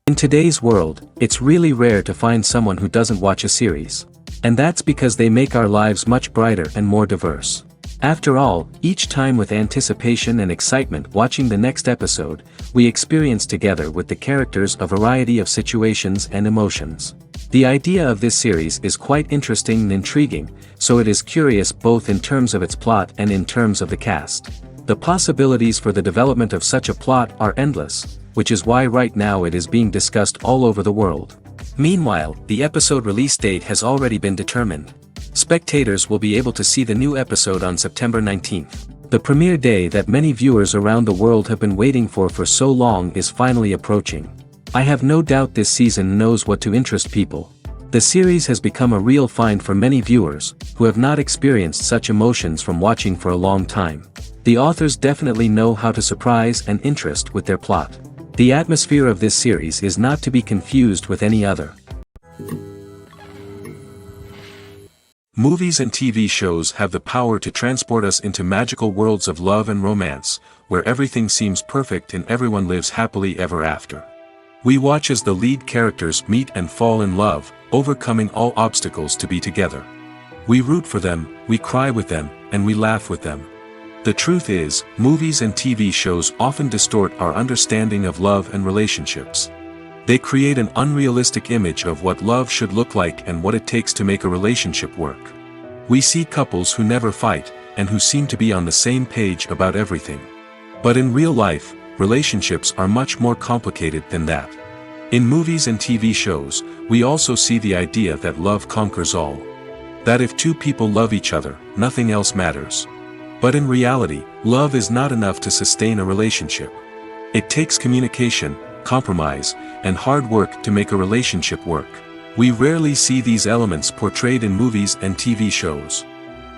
In today's world, it's really rare to find someone who doesn't watch a series. And that's because they make our lives much brighter and more diverse. After all, each time with anticipation and excitement watching the next episode, we experience together with the characters a variety of situations and emotions. The idea of this series is quite interesting and intriguing, so it is curious both in terms of its plot and in terms of the cast. The possibilities for the development of such a plot are endless, which is why right now it is being discussed all over the world. Meanwhile, the episode release date has already been determined. Spectators will be able to see the new episode on September 19th. The premiere day that many viewers around the world have been waiting for so long is finally approaching. I have no doubt this season knows what to interest people. The series has become a real find for many viewers, who have not experienced such emotions from watching for a long time. The authors definitely know how to surprise and interest with their plot. The atmosphere of this series is not to be confused with any other. Movies and TV shows have the power to transport us into magical worlds of love and romance, where everything seems perfect and everyone lives happily ever after. We watch as the lead characters meet and fall in love, overcoming all obstacles to be together. We root for them, we cry with them, and we laugh with them. The truth is, movies and TV shows often distort our understanding of love and relationships. They create an unrealistic image of what love should look like and what it takes to make a relationship work. We see couples who never fight, and who seem to be on the same page about everything. But in real life, relationships are much more complicated than that. In movies and TV shows, we also see the idea that love conquers all. That if two people love each other, nothing else matters. But in reality, love is not enough to sustain a relationship. It takes communication, compromise, and hard work to make a relationship work. We rarely see these elements portrayed in movies and TV shows.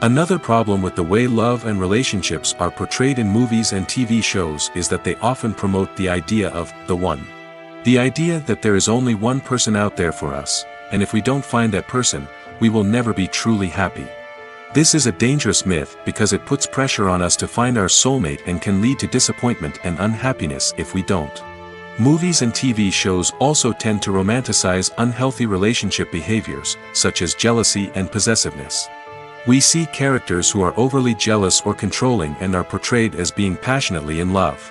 Another problem with the way love and relationships are portrayed in movies and TV shows is that they often promote the idea of the one. The idea that there is only one person out there for us, and if we don't find that person, we will never be truly happy. This is a dangerous myth because it puts pressure on us to find our soulmate and can lead to disappointment and unhappiness if we don't. Movies and TV shows also tend to romanticize unhealthy relationship behaviors, such as jealousy and possessiveness. We see characters who are overly jealous or controlling and are portrayed as being passionately in love.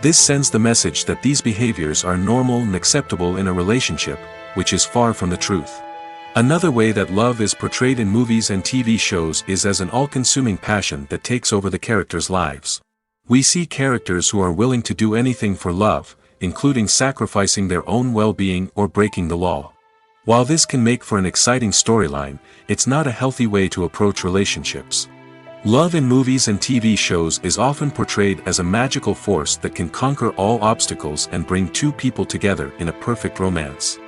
This sends the message that these behaviors are normal and acceptable in a relationship, which is far from the truth. Another way that love is portrayed in movies and TV shows is as an all-consuming passion that takes over the characters' lives. We see characters who are willing to do anything for love, including sacrificing their own well-being or breaking the law. While this can make for an exciting storyline, it's not a healthy way to approach relationships. Love in movies and TV shows is often portrayed as a magical force that can conquer all obstacles and bring two people together in a perfect romance.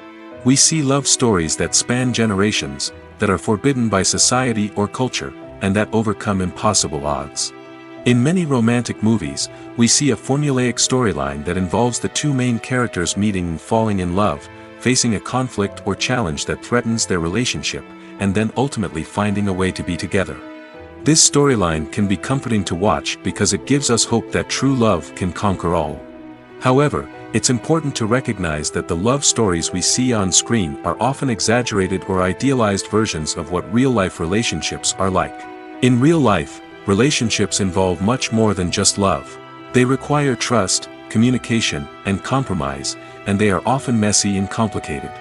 We see love stories that span generations, that are forbidden by society or culture, and that overcome impossible odds. In many romantic movies, we see a formulaic storyline that involves the two main characters meeting and falling in love, facing a conflict or challenge that threatens their relationship, and then ultimately finding a way to be together. This storyline can be comforting to watch because it gives us hope that true love can conquer all. However, it's important to recognize that the love stories we see on screen are often exaggerated or idealized versions of what real-life relationships are like. In real life, relationships involve much more than just love. They require trust, communication, and compromise, and they are often messy and complicated.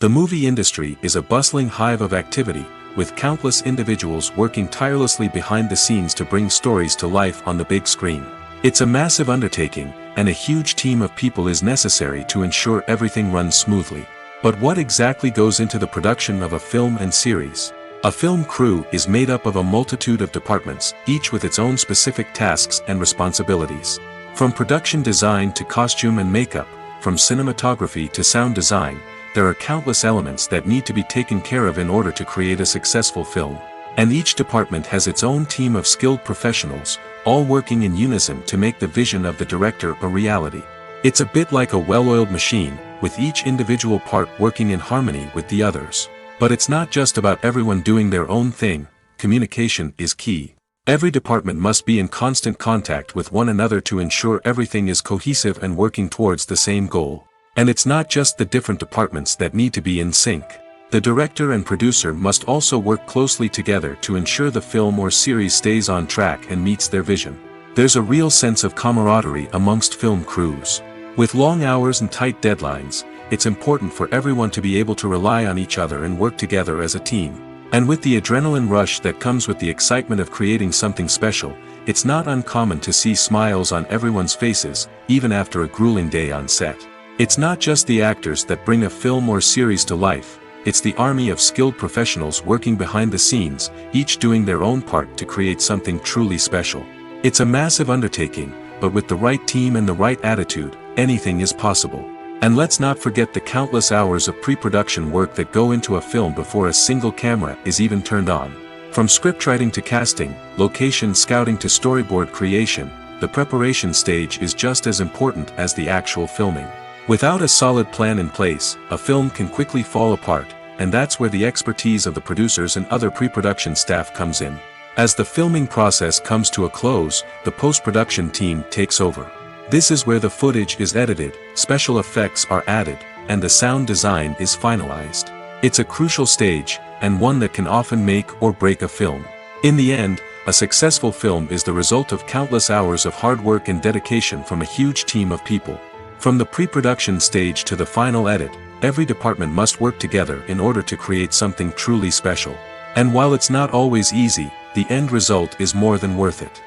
The movie industry is a bustling hive of activity, with countless individuals working tirelessly behind the scenes to bring stories to life on the big screen. It's a massive undertaking, and a huge team of people is necessary to ensure everything runs smoothly. But what exactly goes into the production of a film and series? A film crew is made up of a multitude of departments, each with its own specific tasks and responsibilities. From production design to costume and makeup, from cinematography to sound design, there are countless elements that need to be taken care of in order to create a successful film. And each department has its own team of skilled professionals, all working in unison to make the vision of the director a reality. It's a bit like a well-oiled machine, with each individual part working in harmony with the others. But it's not just about everyone doing their own thing. Communication is key. Every department must be in constant contact with one another to ensure everything is cohesive and working towards the same goal. And it's not just the different departments that need to be in sync. The director and producer must also work closely together to ensure the film or series stays on track and meets their vision. There's a real sense of camaraderie amongst film crews. With long hours and tight deadlines, it's important for everyone to be able to rely on each other and work together as a team. And with the adrenaline rush that comes with the excitement of creating something special, it's not uncommon to see smiles on everyone's faces, even after a grueling day on set. It's not just the actors that bring a film or series to life, it's the army of skilled professionals working behind the scenes, each doing their own part to create something truly special. It's a massive undertaking, but with the right team and the right attitude, anything is possible. And let's not forget the countless hours of pre-production work that go into a film before a single camera is even turned on. From scriptwriting to casting, location scouting to storyboard creation, the preparation stage is just as important as the actual filming. Without a solid plan in place, a film can quickly fall apart, and that's where the expertise of the producers and other pre-production staff comes in. As the filming process comes to a close, the post-production team takes over. This is where the footage is edited, special effects are added, and the sound design is finalized. It's a crucial stage, and one that can often make or break a film. In the end, a successful film is the result of countless hours of hard work and dedication from a huge team of people. From the pre-production stage to the final edit, every department must work together in order to create something truly special. And while it's not always easy, the end result is more than worth it.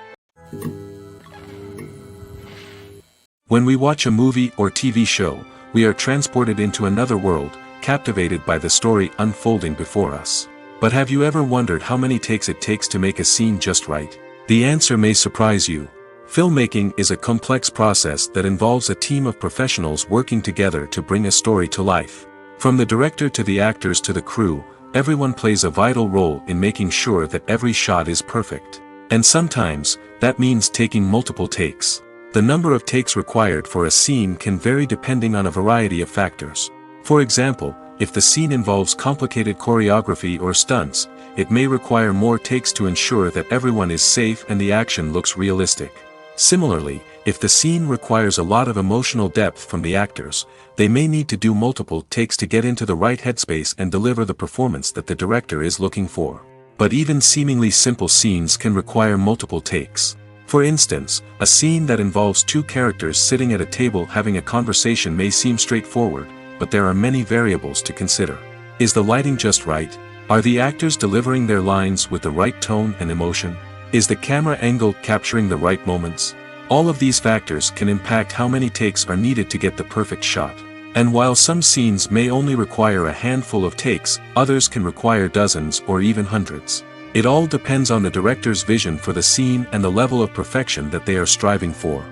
When we watch a movie or TV show, we are transported into another world, captivated by the story unfolding before us. But have you ever wondered how many takes it takes to make a scene just right? The answer may surprise you. Filmmaking is a complex process that involves a team of professionals working together to bring a story to life. From the director to the actors to the crew, everyone plays a vital role in making sure that every shot is perfect. And sometimes, that means taking multiple takes. The number of takes required for a scene can vary depending on a variety of factors. For example, if the scene involves complicated choreography or stunts, it may require more takes to ensure that everyone is safe and the action looks realistic. Similarly, if the scene requires a lot of emotional depth from the actors, they may need to do multiple takes to get into the right headspace and deliver the performance that the director is looking for. But even seemingly simple scenes can require multiple takes. For instance, a scene that involves two characters sitting at a table having a conversation may seem straightforward, but there are many variables to consider. Is the lighting just right? Are the actors delivering their lines with the right tone and emotion? Is the camera angle capturing the right moments? All of these factors can impact how many takes are needed to get the perfect shot. And while some scenes may only require a handful of takes, others can require dozens or even hundreds. It all depends on the director's vision for the scene and the level of perfection that they are striving for.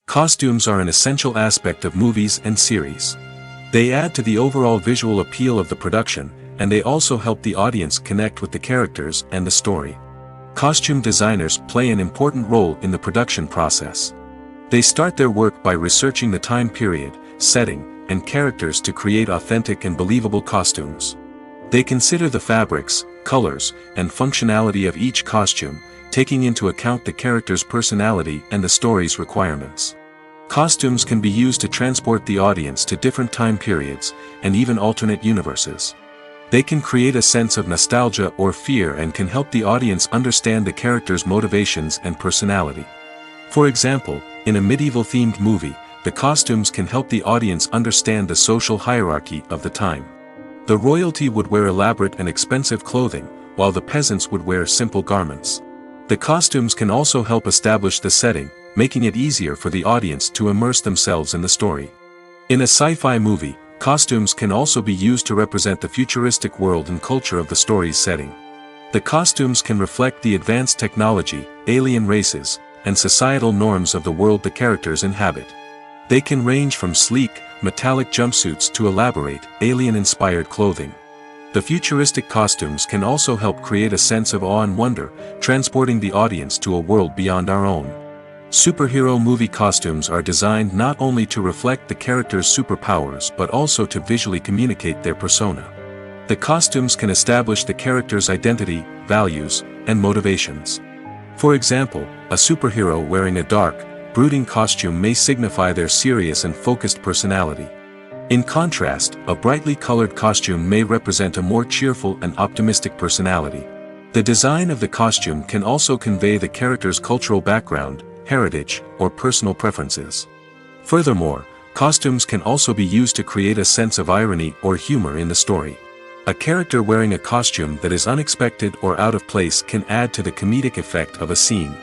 Costumes are an essential aspect of movies and series. They add to the overall visual appeal of the production, and they also help the audience connect with the characters and the story. Costume designers play an important role in the production process. They start their work by researching the time period, setting, and characters to create authentic and believable costumes. They consider the fabrics, colors, and functionality of each costume, taking into account the character's personality and the story's requirements. Costumes can be used to transport the audience to different time periods, and even alternate universes. They can create a sense of nostalgia or fear and can help the audience understand the character's motivations and personality. For example, in a medieval-themed movie, the costumes can help the audience understand the social hierarchy of the time. The royalty would wear elaborate and expensive clothing, while the peasants would wear simple garments. The costumes can also help establish the setting, making it easier for the audience to immerse themselves in the story. In a sci-fi movie, costumes can also be used to represent the futuristic world and culture of the story's setting. The costumes can reflect the advanced technology, alien races, and societal norms of the world the characters inhabit. They can range from sleek, metallic jumpsuits to elaborate, alien-inspired clothing. The futuristic costumes can also help create a sense of awe and wonder, transporting the audience to a world beyond our own. Superhero movie costumes are designed not only to reflect the character's superpowers but also to visually communicate their persona. The costumes can establish the character's identity, values, and motivations. For example, a superhero wearing a dark, brooding costume may signify their serious and focused personality. In contrast, a brightly colored costume may represent a more cheerful and optimistic personality. The design of the costume can also convey the character's cultural background, heritage, or personal preferences. Furthermore, costumes can also be used to create a sense of irony or humor in the story. A character wearing a costume that is unexpected or out of place can add to the comedic effect of a scene.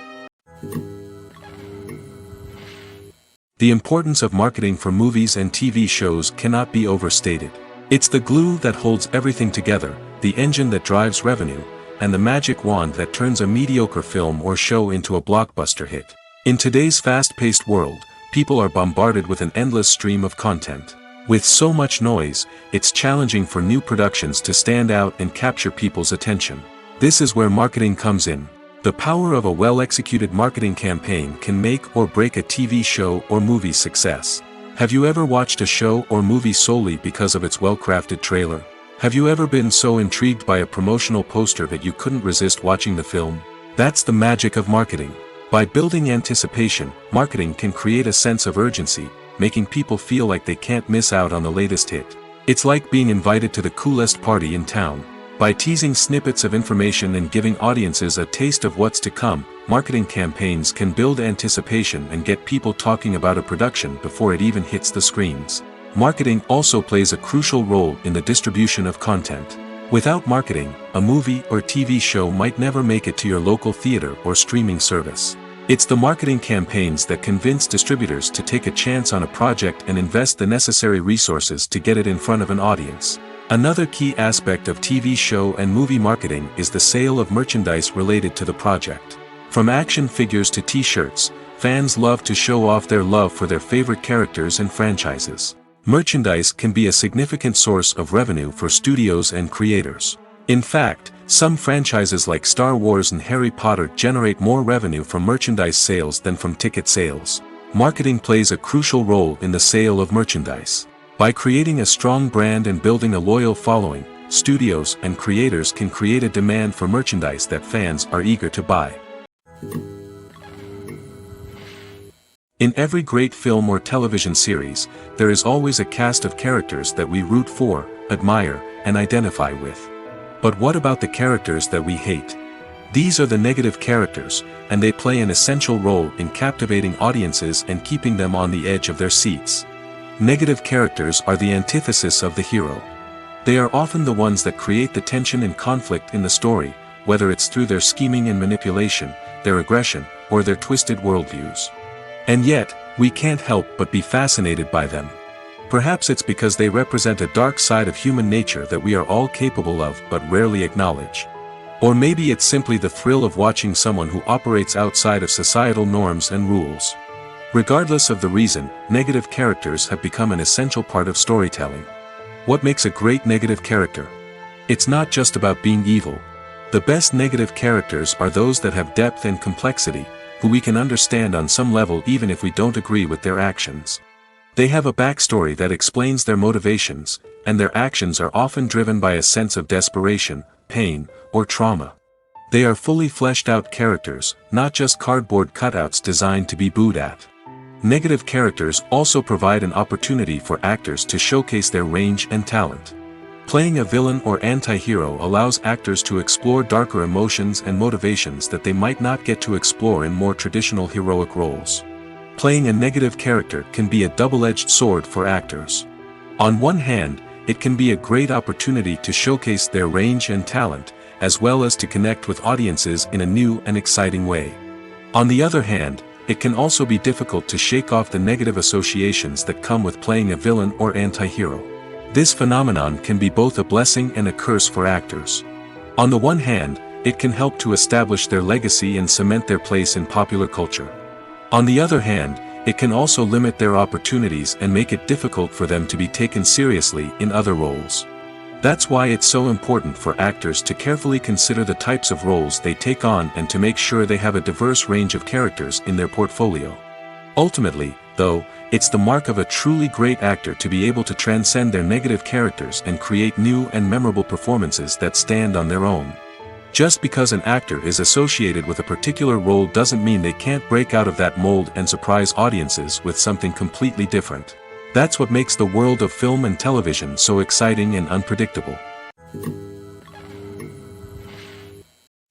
The importance of marketing for movies and TV shows cannot be overstated. It's the glue that holds everything together, the engine that drives revenue, and the magic wand that turns a mediocre film or show into a blockbuster hit. In today's fast-paced world, people are bombarded with an endless stream of content. With so much noise, it's challenging for new productions to stand out and capture people's attention. This is where marketing comes in. The power of a well-executed marketing campaign can make or break a TV show or movie's success. Have you ever watched a show or movie solely because of its well-crafted trailer? Have you ever been so intrigued by a promotional poster that you couldn't resist watching the film? That's the magic of marketing. By building anticipation, marketing can create a sense of urgency, making people feel like they can't miss out on the latest hit. It's like being invited to the coolest party in town. By teasing snippets of information and giving audiences a taste of what's to come, marketing campaigns can build anticipation and get people talking about a production before it even hits the screens. Marketing also plays a crucial role in the distribution of content. Without marketing, a movie or TV show might never make it to your local theater or streaming service. It's the marketing campaigns that convince distributors to take a chance on a project and invest the necessary resources to get it in front of an audience. Another key aspect of TV show and movie marketing is the sale of merchandise related to the project. From action figures to t-shirts, fans love to show off their love for their favorite characters and franchises. Merchandise can be a significant source of revenue for studios and creators. In fact, some franchises like Star Wars and Harry Potter generate more revenue from merchandise sales than from ticket sales. Marketing plays a crucial role in the sale of merchandise. By creating a strong brand and building a loyal following, studios and creators can create a demand for merchandise that fans are eager to buy. In every great film or television series, there is always a cast of characters that we root for, admire, and identify with. But what about the characters that we hate? These are the negative characters, and they play an essential role in captivating audiences and keeping them on the edge of their seats. Negative characters are the antithesis of the hero. They are often the ones that create the tension and conflict in the story, whether it's through their scheming and manipulation, their aggression, or their twisted worldviews. And yet, we can't help but be fascinated by them. Perhaps it's because they represent a dark side of human nature that we are all capable of but rarely acknowledge. Or maybe it's simply the thrill of watching someone who operates outside of societal norms and rules. Regardless of the reason, negative characters have become an essential part of storytelling. What makes a great negative character? It's not just about being evil. The best negative characters are those that have depth and complexity, who we can understand on some level even if we don't agree with their actions. They have a backstory that explains their motivations, and their actions are often driven by a sense of desperation, pain, or trauma. They are fully fleshed out characters, not just cardboard cutouts designed to be booed at. Negative characters also provide an opportunity for actors to showcase their range and talent. Playing a villain or anti-hero allows actors to explore darker emotions and motivations that they might not get to explore in more traditional heroic roles. Playing a negative character can be a double-edged sword for actors. On one hand, it can be a great opportunity to showcase their range and talent, as well as to connect with audiences in a new and exciting way. On the other hand, it can also be difficult to shake off the negative associations that come with playing a villain or anti-hero. This phenomenon can be both a blessing and a curse for actors. On the one hand, it can help to establish their legacy and cement their place in popular culture. On the other hand, it can also limit their opportunities and make it difficult for them to be taken seriously in other roles. That's why it's so important for actors to carefully consider the types of roles they take on and to make sure they have a diverse range of characters in their portfolio. Ultimately, though, it's the mark of a truly great actor to be able to transcend their negative characters and create new and memorable performances that stand on their own. Just because an actor is associated with a particular role doesn't mean they can't break out of that mold and surprise audiences with something completely different. That's what makes the world of film and television so exciting and unpredictable.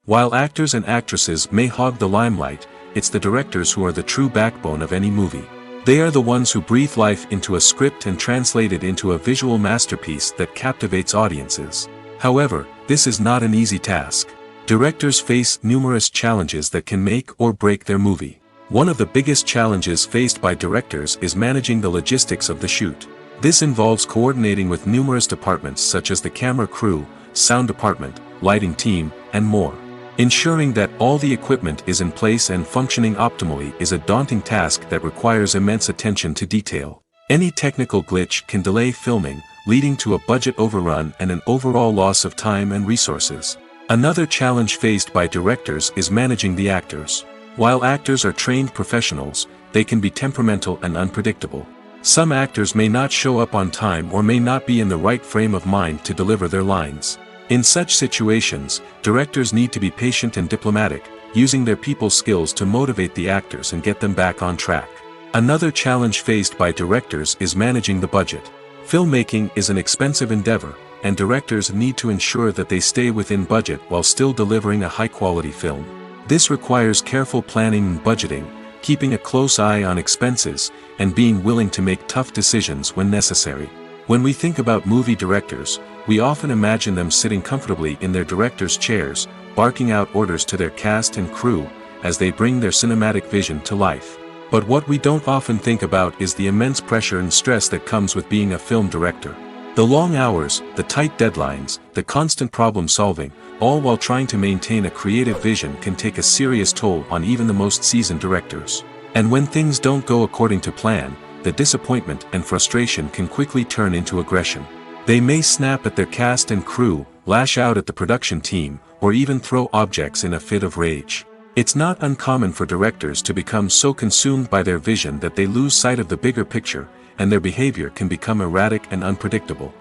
While actors and actresses may hog the limelight, it's the directors who are the true backbone of any movie. They are the ones who breathe life into a script and translate it into a visual masterpiece that captivates audiences. However, this is not an easy task. Directors face numerous challenges that can make or break their movie. One of the biggest challenges faced by directors is managing the logistics of the shoot. This involves coordinating with numerous departments such as the camera crew, sound department, lighting team, and more. Ensuring that all the equipment is in place and functioning optimally is a daunting task that requires immense attention to detail. Any technical glitch can delay filming, leading to a budget overrun and an overall loss of time and resources. Another challenge faced by directors is managing the actors. While actors are trained professionals, they can be temperamental and unpredictable. Some actors may not show up on time or may not be in the right frame of mind to deliver their lines. In such situations, directors need to be patient and diplomatic, using their people skills to motivate the actors and get them back on track. Another challenge faced by directors is managing the budget. Filmmaking is an expensive endeavor, and directors need to ensure that they stay within budget while still delivering a high-quality film. This requires careful planning and budgeting, keeping a close eye on expenses, and being willing to make tough decisions when necessary. When we think about movie directors, we often imagine them sitting comfortably in their director's chairs, barking out orders to their cast and crew, as they bring their cinematic vision to life. But what we don't often think about is the immense pressure and stress that comes with being a film director. The long hours, the tight deadlines, the constant problem solving, all while trying to maintain a creative vision can take a serious toll on even the most seasoned directors. And when things don't go according to plan, the disappointment and frustration can quickly turn into aggression. They may snap at their cast and crew, lash out at the production team, or even throw objects in a fit of rage. It's not uncommon for directors to become so consumed by their vision that they lose sight of the bigger picture, and their behavior can become erratic and unpredictable.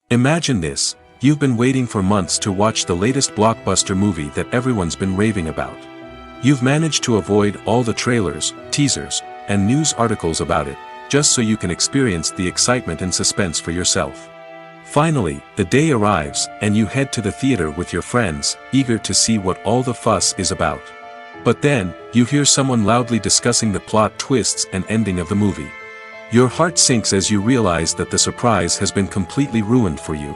Imagine this: you've been waiting for months to watch the latest blockbuster movie that everyone's been raving about. You've managed to avoid all the trailers, teasers, and news articles about it, just so you can experience the excitement and suspense for yourself. Finally, the day arrives, and you head to the theater with your friends, eager to see what all the fuss is about. But then, you hear someone loudly discussing the plot twists and ending of the movie. Your heart sinks as you realize that the surprise has been completely ruined for you.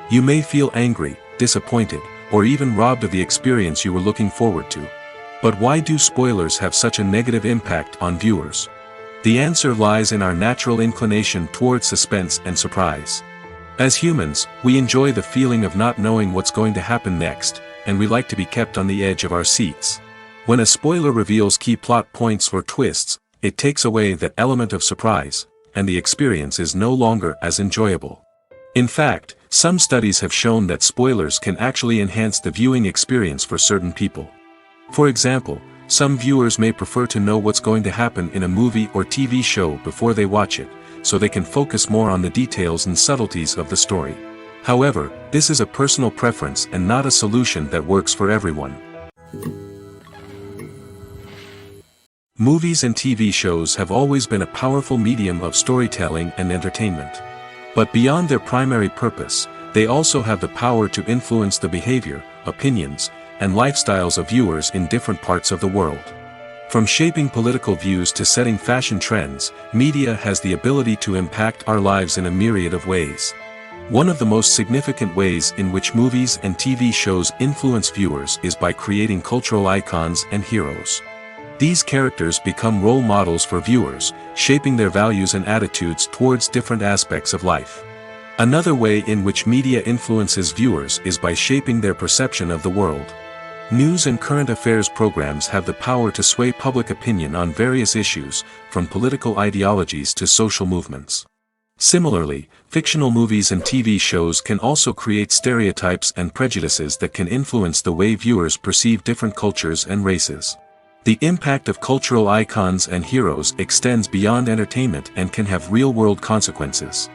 You may feel angry, disappointed, or even robbed of the experience you were looking forward to. But why do spoilers have such a negative impact on viewers? The answer lies in our natural inclination towards suspense and surprise. As humans, we enjoy the feeling of not knowing what's going to happen next, and we like to be kept on the edge of our seats. When a spoiler reveals key plot points or twists, it takes away that element of surprise, and the experience is no longer as enjoyable. In fact, some studies have shown that spoilers can actually enhance the viewing experience for certain people. For example, some viewers may prefer to know what's going to happen in a movie or TV show before they watch it, so they can focus more on the details and subtleties of the story. However, this is a personal preference and not a solution that works for everyone. Movies and TV shows have always been a powerful medium of storytelling and entertainment. But beyond their primary purpose, they also have the power to influence the behavior, opinions, and lifestyles of viewers in different parts of the world. From shaping political views to setting fashion trends, media has the ability to impact our lives in a myriad of ways. One of the most significant ways in which movies and TV shows influence viewers is by creating cultural icons and heroes. These characters become role models for viewers, shaping their values and attitudes towards different aspects of life. Another way in which media influences viewers is by shaping their perception of the world. News and current affairs programs have the power to sway public opinion on various issues, from political ideologies to social movements. Similarly, fictional movies and TV shows can also create stereotypes and prejudices that can influence the way viewers perceive different cultures and races. The impact of cultural icons and heroes extends beyond entertainment and can have real-world consequences.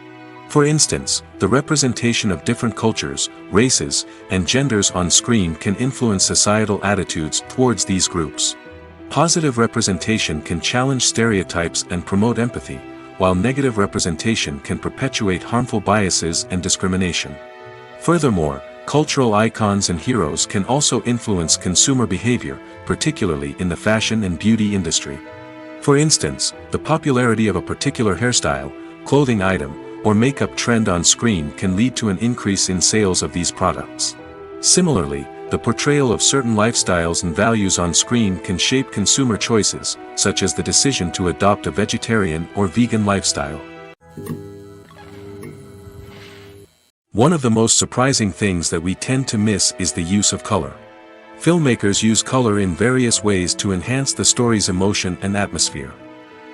For instance, the representation of different cultures, races, and genders on screen can influence societal attitudes towards these groups. Positive representation can challenge stereotypes and promote empathy, while negative representation can perpetuate harmful biases and discrimination. Furthermore, cultural icons and heroes can also influence consumer behavior, particularly in the fashion and beauty industry. For instance, the popularity of a particular hairstyle, clothing item, or makeup trend on screen can lead to an increase in sales of these products. Similarly, the portrayal of certain lifestyles and values on screen can shape consumer choices, such as the decision to adopt a vegetarian or vegan lifestyle. One of the most surprising things that we tend to miss is the use of color. Filmmakers use color in various ways to enhance the story's emotion and atmosphere.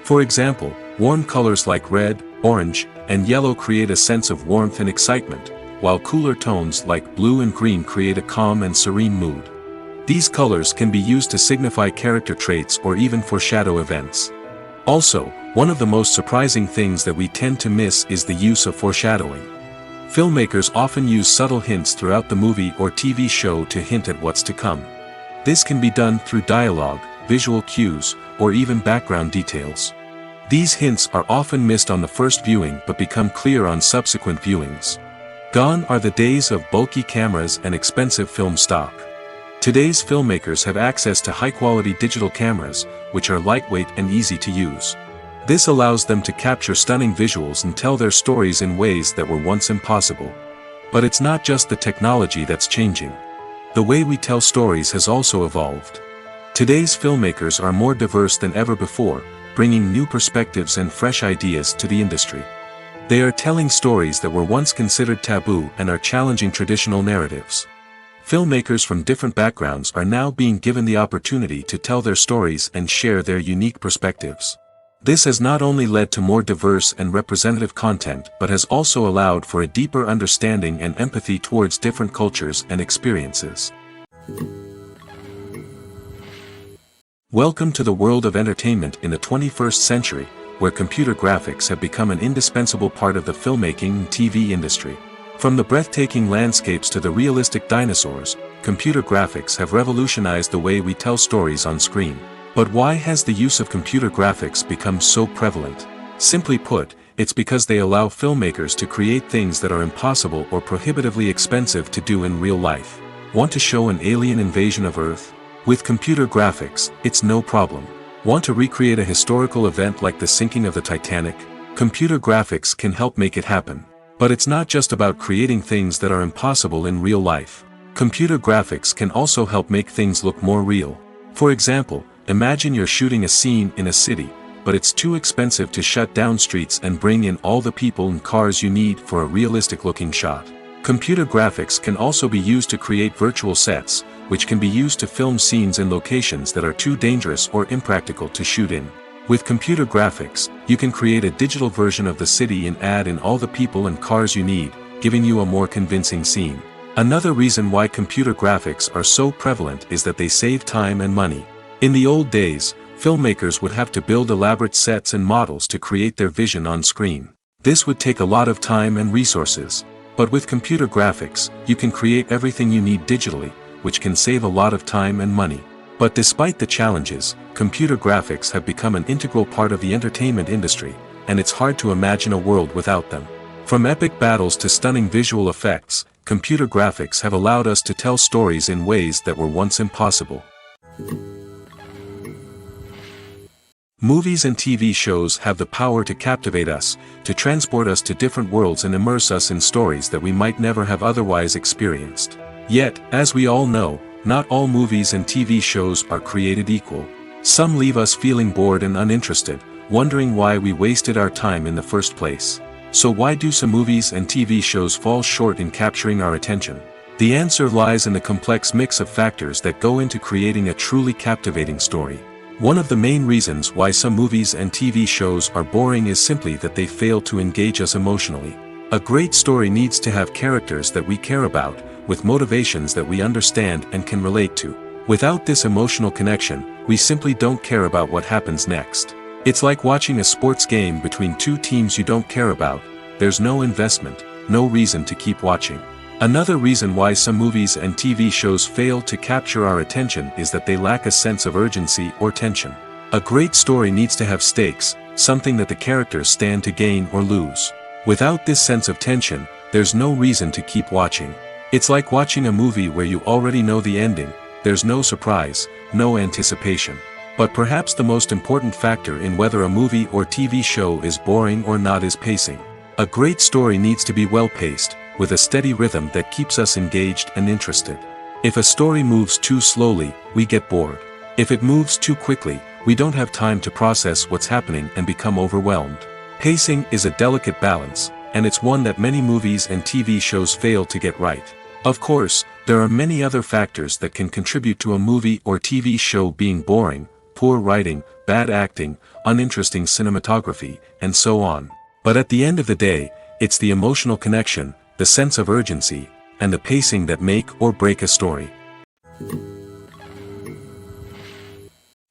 For example, warm colors like red, orange, and yellow create a sense of warmth and excitement, while cooler tones like blue and green create a calm and serene mood. These colors can be used to signify character traits or even foreshadow events. Also, one of the most surprising things that we tend to miss is the use of foreshadowing. Filmmakers often use subtle hints throughout the movie or TV show to hint at what's to come. This can be done through dialogue, visual cues, or even background details. These hints are often missed on the first viewing but become clear on subsequent viewings. Gone are the days of bulky cameras and expensive film stock. Today's filmmakers have access to high-quality digital cameras, which are lightweight and easy to use. This allows them to capture stunning visuals and tell their stories in ways that were once impossible. But it's not just the technology that's changing. The way we tell stories has also evolved. Today's filmmakers are more diverse than ever before, bringing new perspectives and fresh ideas to the industry. They are telling stories that were once considered taboo and are challenging traditional narratives. Filmmakers from different backgrounds are now being given the opportunity to tell their stories and share their unique perspectives. This has not only led to more diverse and representative content but has also allowed for a deeper understanding and empathy towards different cultures and experiences. Welcome to the world of entertainment in the 21st century, where computer graphics have become an indispensable part of the filmmaking and TV industry. From the breathtaking landscapes to the realistic dinosaurs, computer graphics have revolutionized the way we tell stories on screen. But why has the use of computer graphics become so prevalent? Simply put, it's because they allow filmmakers to create things that are impossible or prohibitively expensive to do in real life. Want to show an alien invasion of Earth? With computer graphics, it's no problem. Want to recreate a historical event like the sinking of the Titanic? Computer graphics can help make it happen. But it's not just about creating things that are impossible in real life. Computer graphics can also help make things look more real. For example, imagine you're shooting a scene in a city, but it's too expensive to shut down streets and bring in all the people and cars you need for a realistic-looking shot. Computer graphics can also be used to create virtual sets, which can be used to film scenes in locations that are too dangerous or impractical to shoot in. With computer graphics, you can create a digital version of the city and add in all the people and cars you need, giving you a more convincing scene. Another reason why computer graphics are so prevalent is that they save time and money. In the old days, filmmakers would have to build elaborate sets and models to create their vision on screen. This would take a lot of time and resources. But with computer graphics, you can create everything you need digitally, which can save a lot of time and money. But despite the challenges, computer graphics have become an integral part of the entertainment industry, and it's hard to imagine a world without them. From epic battles to stunning visual effects, computer graphics have allowed us to tell stories in ways that were once impossible. Movies and TV shows have the power to captivate us, to transport us to different worlds and immerse us in stories that we might never have otherwise experienced. Yet, as we all know, not all movies and TV shows are created equal. Some leave us feeling bored and uninterested, wondering why we wasted our time in the first place. So why do some movies and TV shows fall short in capturing our attention? The answer lies in the complex mix of factors that go into creating a truly captivating story. One of the main reasons why some movies and TV shows are boring is simply that they fail to engage us emotionally. A great story needs to have characters that we care about, with motivations that we understand and can relate to. Without this emotional connection, we simply don't care about what happens next. It's like watching a sports game between two teams you don't care about. There's no investment, no reason to keep watching. Another reason why some movies and TV shows fail to capture our attention is that they lack a sense of urgency or tension. A great story needs to have stakes, something that the characters stand to gain or lose. Without this sense of tension, there's no reason to keep watching. It's like watching a movie where you already know the ending. There's no surprise, no anticipation. But perhaps the most important factor in whether a movie or TV show is boring or not is pacing. A great story needs to be well-paced, with a steady rhythm that keeps us engaged and interested. If a story moves too slowly, we get bored. If it moves too quickly, we don't have time to process what's happening and become overwhelmed. Pacing is a delicate balance, and it's one that many movies and TV shows fail to get right. Of course, there are many other factors that can contribute to a movie or TV show being boring: poor writing, bad acting, uninteresting cinematography, and so on. But at the end of the day, it's the emotional connection, the sense of urgency, and the pacing that make or break a story.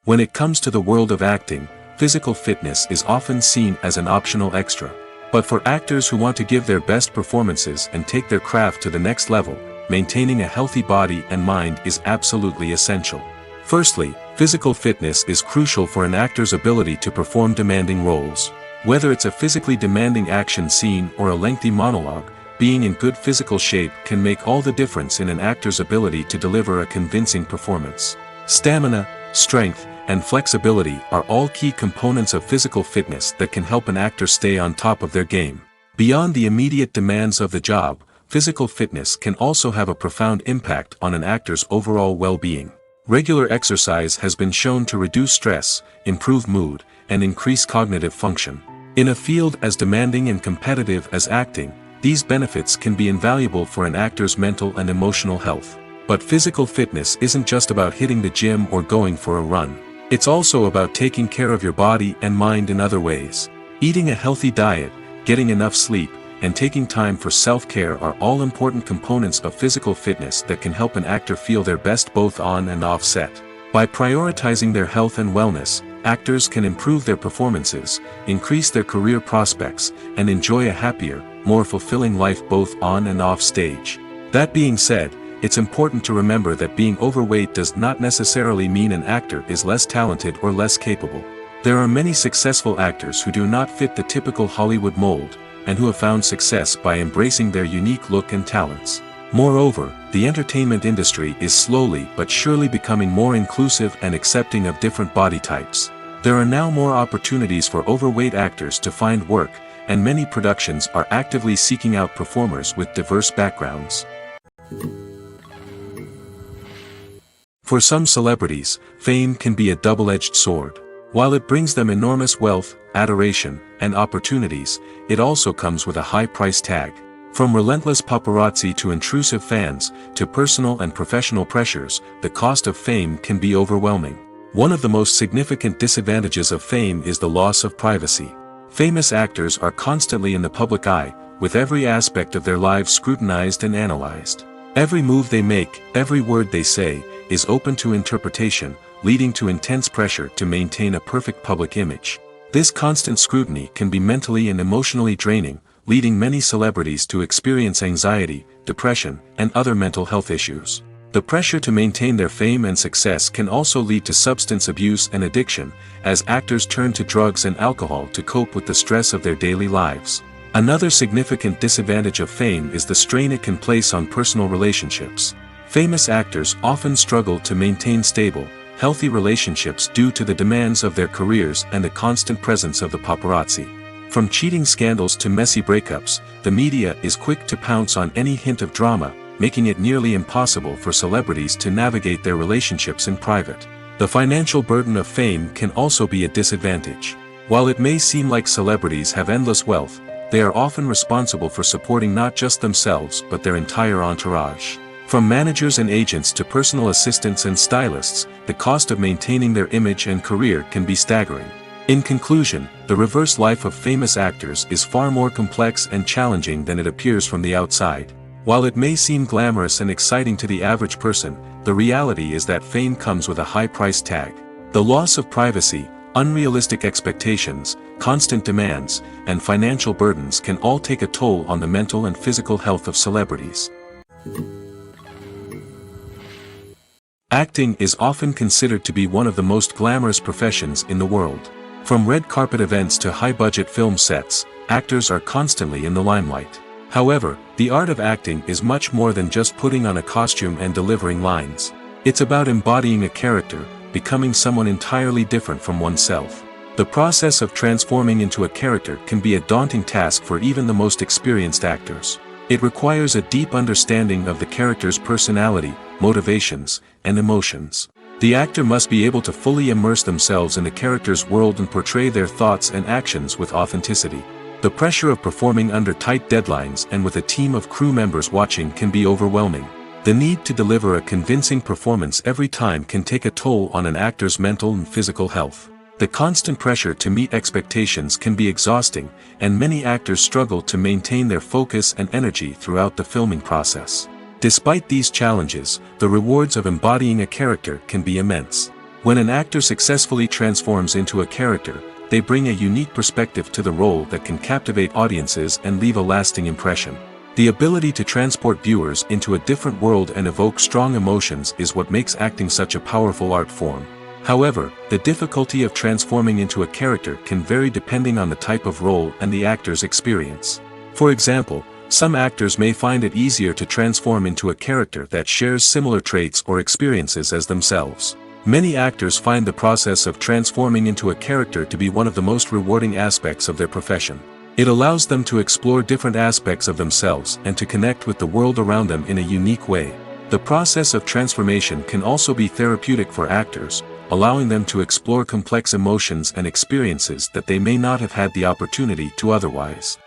When it comes to the world of acting, physical fitness is often seen as an optional extra. But for actors who want to give their best performances and take their craft to the next level, maintaining a healthy body and mind is absolutely essential. Firstly, physical fitness is crucial for an actor's ability to perform demanding roles. Whether it's a physically demanding action scene or a lengthy monologue, being in good physical shape can make all the difference in an actor's ability to deliver a convincing performance. Stamina, strength, and flexibility are all key components of physical fitness that can help an actor stay on top of their game. Beyond the immediate demands of the job, physical fitness can also have a profound impact on an actor's overall well-being. Regular exercise has been shown to reduce stress, improve mood, and increase cognitive function. In a field as demanding and competitive as acting, these benefits can be invaluable for an actor's mental and emotional health. But physical fitness isn't just about hitting the gym or going for a run. It's also about taking care of your body and mind in other ways. Eating a healthy diet, getting enough sleep, and taking time for self-care are all important components of physical fitness that can help an actor feel their best both on and off set. By prioritizing their health and wellness, actors can improve their performances, increase their career prospects, and enjoy a happier, more fulfilling life both on and off stage. That being said, it's important to remember that being overweight does not necessarily mean an actor is less talented or less capable. There are many successful actors who do not fit the typical Hollywood mold, and who have found success by embracing their unique look and talents. Moreover, the entertainment industry is slowly but surely becoming more inclusive and accepting of different body types. There are now more opportunities for overweight actors to find work, and many productions are actively seeking out performers with diverse backgrounds. For some celebrities, fame can be a double-edged sword. While it brings them enormous wealth, adoration, and opportunities, it also comes with a high price tag. From relentless paparazzi to intrusive fans, to personal and professional pressures, the cost of fame can be overwhelming. One of the most significant disadvantages of fame is the loss of privacy. Famous actors are constantly in the public eye, with every aspect of their lives scrutinized and analyzed. Every move they make, every word they say, is open to interpretation, leading to intense pressure to maintain a perfect public image. This constant scrutiny can be mentally and emotionally draining, leading many celebrities to experience anxiety, depression, and other mental health issues. The pressure to maintain their fame and success can also lead to substance abuse and addiction, as actors turn to drugs and alcohol to cope with the stress of their daily lives. Another significant disadvantage of fame is the strain it can place on personal relationships. Famous actors often struggle to maintain stable, healthy relationships due to the demands of their careers and the constant presence of the paparazzi. From cheating scandals to messy breakups, the media is quick to pounce on any hint of drama, making it nearly impossible for celebrities to navigate their relationships in private. The financial burden of fame can also be a disadvantage. While it may seem like celebrities have endless wealth, they are often responsible for supporting not just themselves but their entire entourage. From managers and agents to personal assistants and stylists, the cost of maintaining their image and career can be staggering. In conclusion, the reverse life of famous actors is far more complex and challenging than it appears from the outside. While it may seem glamorous and exciting to the average person, the reality is that fame comes with a high price tag. The loss of privacy, unrealistic expectations, constant demands, and financial burdens can all take a toll on the mental and physical health of celebrities. Acting is often considered to be one of the most glamorous professions in the world. From red carpet events to high-budget film sets, actors are constantly in the limelight. However, the art of acting is much more than just putting on a costume and delivering lines. It's about embodying a character, becoming someone entirely different from oneself. The process of transforming into a character can be a daunting task for even the most experienced actors. It requires a deep understanding of the character's personality, motivations, and emotions. The actor must be able to fully immerse themselves in the character's world and portray their thoughts and actions with authenticity. The pressure of performing under tight deadlines and with a team of crew members watching can be overwhelming. The need to deliver a convincing performance every time can take a toll on an actor's mental and physical health. The constant pressure to meet expectations can be exhausting, and many actors struggle to maintain their focus and energy throughout the filming process. Despite these challenges, the rewards of embodying a character can be immense. When an actor successfully transforms into a character, they bring a unique perspective to the role that can captivate audiences and leave a lasting impression. The ability to transport viewers into a different world and evoke strong emotions is what makes acting such a powerful art form. However, the difficulty of transforming into a character can vary depending on the type of role and the actor's experience. For example, some actors may find it easier to transform into a character that shares similar traits or experiences as themselves. Many actors find the process of transforming into a character to be one of the most rewarding aspects of their profession. It allows them to explore different aspects of themselves and to connect with the world around them in a unique way. The process of transformation can also be therapeutic for actors, allowing them to explore complex emotions and experiences that they may not have had the opportunity to otherwise.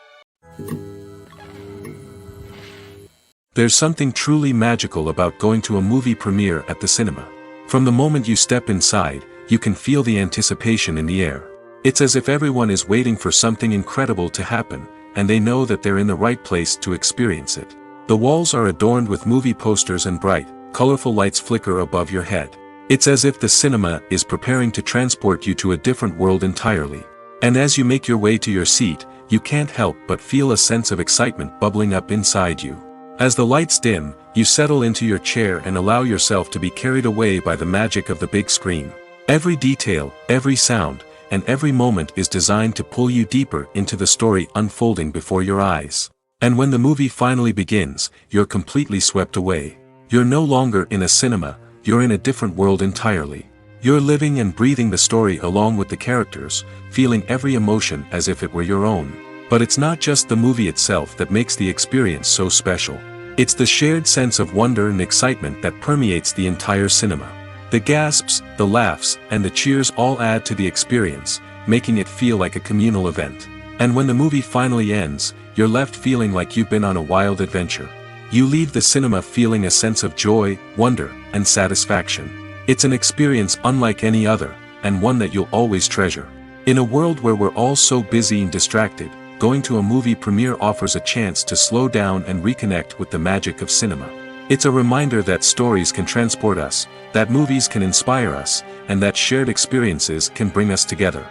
There's something truly magical about going to a movie premiere at the cinema. From the moment you step inside, you can feel the anticipation in the air. It's as if everyone is waiting for something incredible to happen, and they know that they're in the right place to experience it. The walls are adorned with movie posters and bright, colorful lights flicker above your head. It's as if the cinema is preparing to transport you to a different world entirely. And as you make your way to your seat, you can't help but feel a sense of excitement bubbling up inside you. As the lights dim, you settle into your chair and allow yourself to be carried away by the magic of the big screen. Every detail, every sound, and every moment is designed to pull you deeper into the story unfolding before your eyes. And when the movie finally begins, you're completely swept away. You're no longer in a cinema, you're in a different world entirely. You're living and breathing the story along with the characters, feeling every emotion as if it were your own. But it's not just the movie itself that makes the experience so special. It's the shared sense of wonder and excitement that permeates the entire cinema. The gasps, the laughs, and the cheers all add to the experience, making it feel like a communal event. And when the movie finally ends, you're left feeling like you've been on a wild adventure. You leave the cinema feeling a sense of joy, wonder, and satisfaction. It's an experience unlike any other, and one that you'll always treasure. In a world where we're all so busy and distracted, going to a movie premiere offers a chance to slow down and reconnect with the magic of cinema. It's a reminder that stories can transport us, that movies can inspire us, and that shared experiences can bring us together.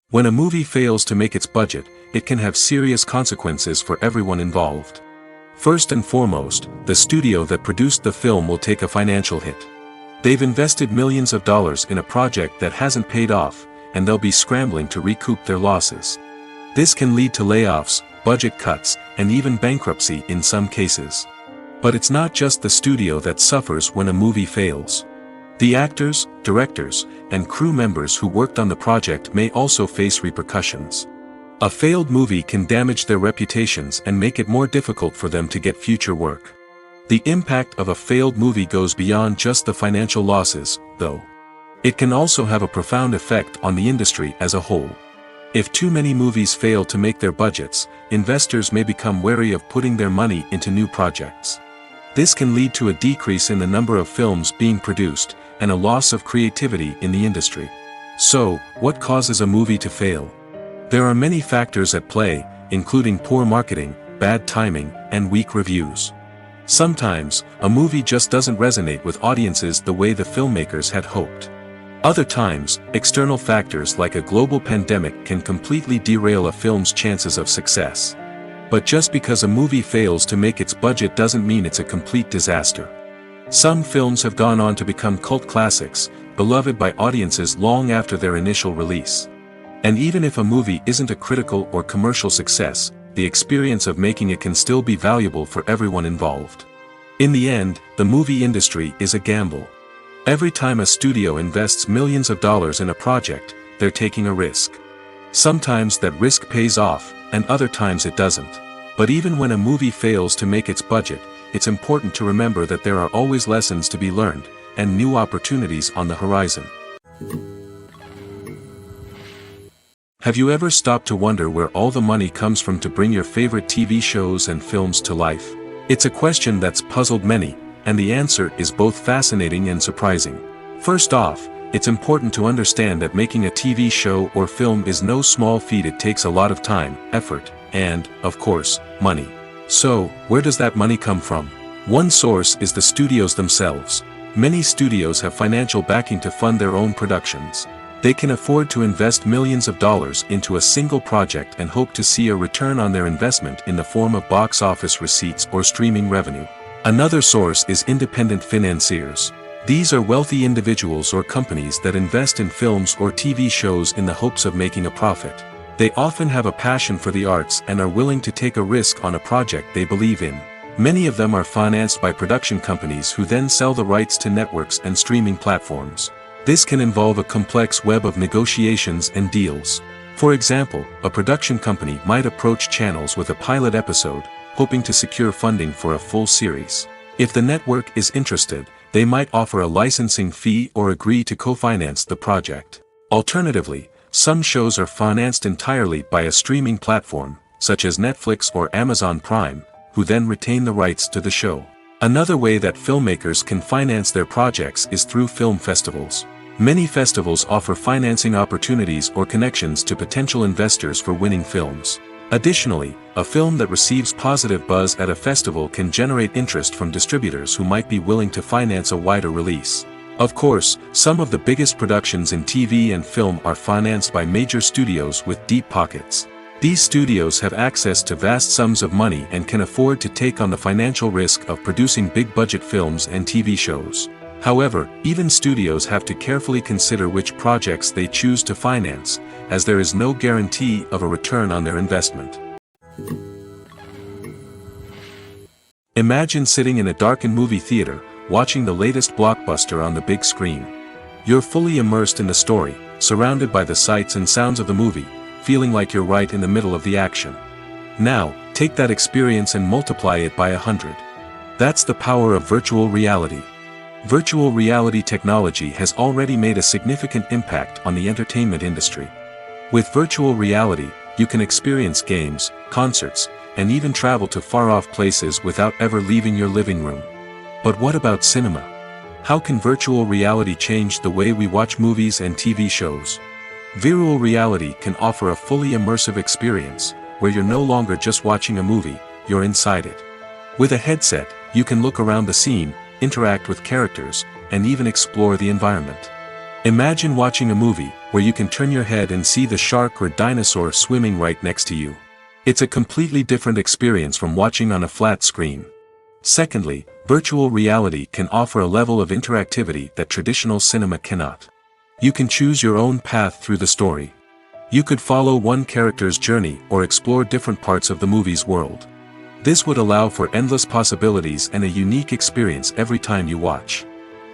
When a movie fails to make its budget, it can have serious consequences for everyone involved. First and foremost, the studio that produced the film will take a financial hit. They've invested millions of dollars in a project that hasn't paid off, and they'll be scrambling to recoup their losses. This can lead to layoffs, budget cuts, and even bankruptcy in some cases. But it's not just the studio that suffers when a movie fails. The actors, directors, and crew members who worked on the project may also face repercussions. A failed movie can damage their reputations and make it more difficult for them to get future work. The impact of a failed movie goes beyond just the financial losses, though. It can also have a profound effect on the industry as a whole. If too many movies fail to make their budgets, investors may become wary of putting their money into new projects. This can lead to a decrease in the number of films being produced, and a loss of creativity in the industry. So, what causes a movie to fail? There are many factors at play, including poor marketing, bad timing, and weak reviews. Sometimes, a movie just doesn't resonate with audiences the way the filmmakers had hoped. Other times, external factors like a global pandemic can completely derail a film's chances of success. But just because a movie fails to make its budget doesn't mean it's a complete disaster. Some films have gone on to become cult classics, beloved by audiences long after their initial release. And even if a movie isn't a critical or commercial success, the experience of making it can still be valuable for everyone involved. In the end, the movie industry is a gamble. Every time a studio invests millions of dollars in a project, they're taking a risk. Sometimes that risk pays off, and other times it doesn't. But even when a movie fails to make its budget, it's important to remember that there are always lessons to be learned, and new opportunities on the horizon. Have you ever stopped to wonder where all the money comes from to bring your favorite TV shows and films to life? It's a question that's puzzled many, and the answer is both fascinating and surprising. First off, it's important to understand that making a TV show or film is no small feat. It takes a lot of time, effort, and, of course, money. So, where does that money come from? One source is the studios themselves. Many studios have financial backing to fund their own productions. They can afford to invest millions of dollars into a single project and hope to see a return on their investment in the form of box office receipts or streaming revenue. Another source is independent financiers. These are wealthy individuals or companies that invest in films or TV shows in the hopes of making a profit. They often have a passion for the arts and are willing to take a risk on a project they believe in. Many of them are financed by production companies who then sell the rights to networks and streaming platforms. This can involve a complex web of negotiations and deals. For example, a production company might approach channels with a pilot episode, hoping to secure funding for a full series. If the network is interested, they might offer a licensing fee or agree to co-finance the project. Alternatively, some shows are financed entirely by a streaming platform, such as Netflix or Amazon Prime, who then retain the rights to the show. Another way that filmmakers can finance their projects is through film festivals. Many festivals offer financing opportunities or connections to potential investors for winning films. Additionally, a film that receives positive buzz at a festival can generate interest from distributors who might be willing to finance a wider release. Of course, some of the biggest productions in TV and film are financed by major studios with deep pockets. These studios have access to vast sums of money and can afford to take on the financial risk of producing big-budget films and TV shows. However, even studios have to carefully consider which projects they choose to finance, as there is no guarantee of a return on their investment. Imagine sitting in a darkened movie theater, watching the latest blockbuster on the big screen. You're fully immersed in the story, surrounded by the sights and sounds of the movie, feeling like you're right in the middle of the action. Now, take that experience and multiply it by 100. That's the power of virtual reality. Virtual reality technology has already made a significant impact on the entertainment industry. With virtual reality, you can experience games, concerts, and even travel to far-off places without ever leaving your living room. But what about cinema? How can virtual reality change the way we watch movies and TV shows? Virtual reality can offer a fully immersive experience, where you're no longer just watching a movie, you're inside it. With a headset, you can look around the scene, interact with characters, and even explore the environment. Imagine watching a movie where you can turn your head and see the shark or dinosaur swimming right next to you. It's a completely different experience from watching on a flat screen. Secondly, virtual reality can offer a level of interactivity that traditional cinema cannot. You can choose your own path through the story. You could follow one character's journey or explore different parts of the movie's world. This would allow for endless possibilities and a unique experience every time you watch.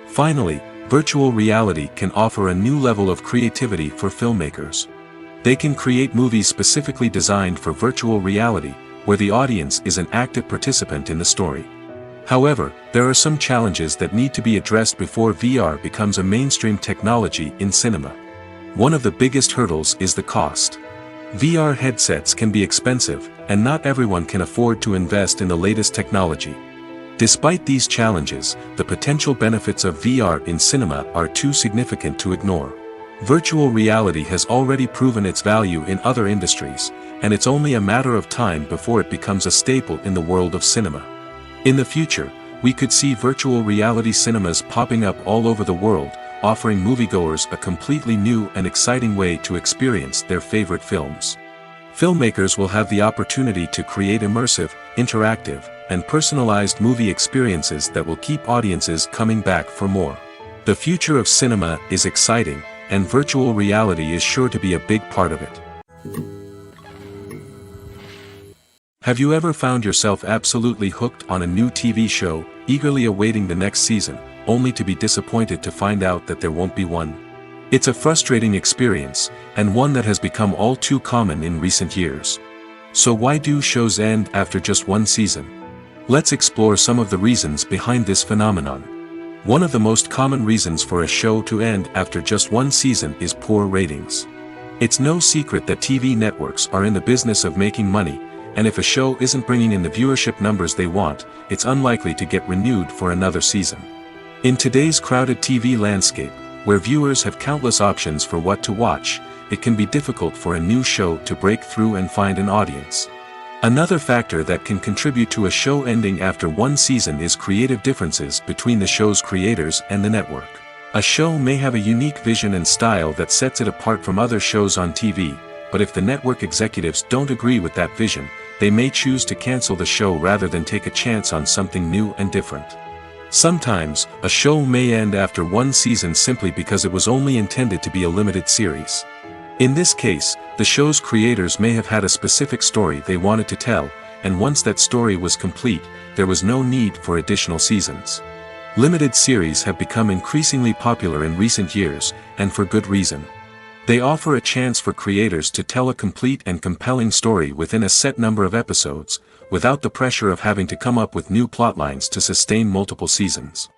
Finally, virtual reality can offer a new level of creativity for filmmakers. They can create movies specifically designed for virtual reality, where the audience is an active participant in the story. However, there are some challenges that need to be addressed before VR becomes a mainstream technology in cinema. One of the biggest hurdles is the cost. VR headsets can be expensive, and not everyone can afford to invest in the latest technology. Despite these challenges, the potential benefits of VR in cinema are too significant to ignore. Virtual reality has already proven its value in other industries, and it's only a matter of time before it becomes a staple in the world of cinema. In the future, we could see virtual reality cinemas popping up all over the world, offering moviegoers a completely new and exciting way to experience their favorite films. Filmmakers will have the opportunity to create immersive, interactive, and personalized movie experiences that will keep audiences coming back for more. The future of cinema is exciting, and virtual reality is sure to be a big part of it. Have you ever found yourself absolutely hooked on a new TV show, eagerly awaiting the next season, only to be disappointed to find out that there won't be one? It's a frustrating experience, and one that has become all too common in recent years. So why do shows end after just one season? Let's explore some of the reasons behind this phenomenon. One of the most common reasons for a show to end after just one season is poor ratings. It's no secret that TV networks are in the business of making money, and if a show isn't bringing in the viewership numbers they want, it's unlikely to get renewed for another season. In today's crowded TV landscape, where viewers have countless options for what to watch, it can be difficult for a new show to break through and find an audience. Another factor that can contribute to a show ending after one season is creative differences between the show's creators and the network. A show may have a unique vision and style that sets it apart from other shows on TV, but if the network executives don't agree with that vision, they may choose to cancel the show rather than take a chance on something new and different. Sometimes, a show may end after one season simply because it was only intended to be a limited series. In this case, the show's creators may have had a specific story they wanted to tell, and once that story was complete, there was no need for additional seasons. Limited series have become increasingly popular in recent years, and for good reason. They offer a chance for creators to tell a complete and compelling story within a set number of episodes, without the pressure of having to come up with new plotlines to sustain multiple seasons.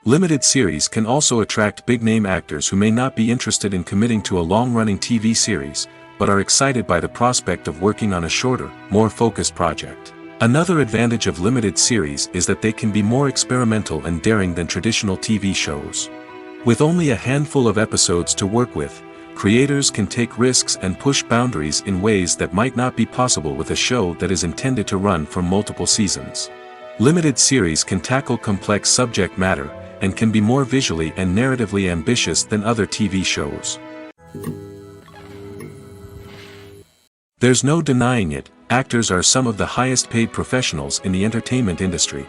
Limited series can also attract big-name actors who may not be interested in committing to a long-running TV series, but are excited by the prospect of working on a shorter, more focused project. Another advantage of limited series is that they can be more experimental and daring than traditional TV shows. With only a handful of episodes to work with, creators can take risks and push boundaries in ways that might not be possible with a show that is intended to run for multiple seasons. Limited series can tackle complex subject matter, and can be more visually and narratively ambitious than other TV shows. There's no denying it, actors are some of the highest paid professionals in the entertainment industry.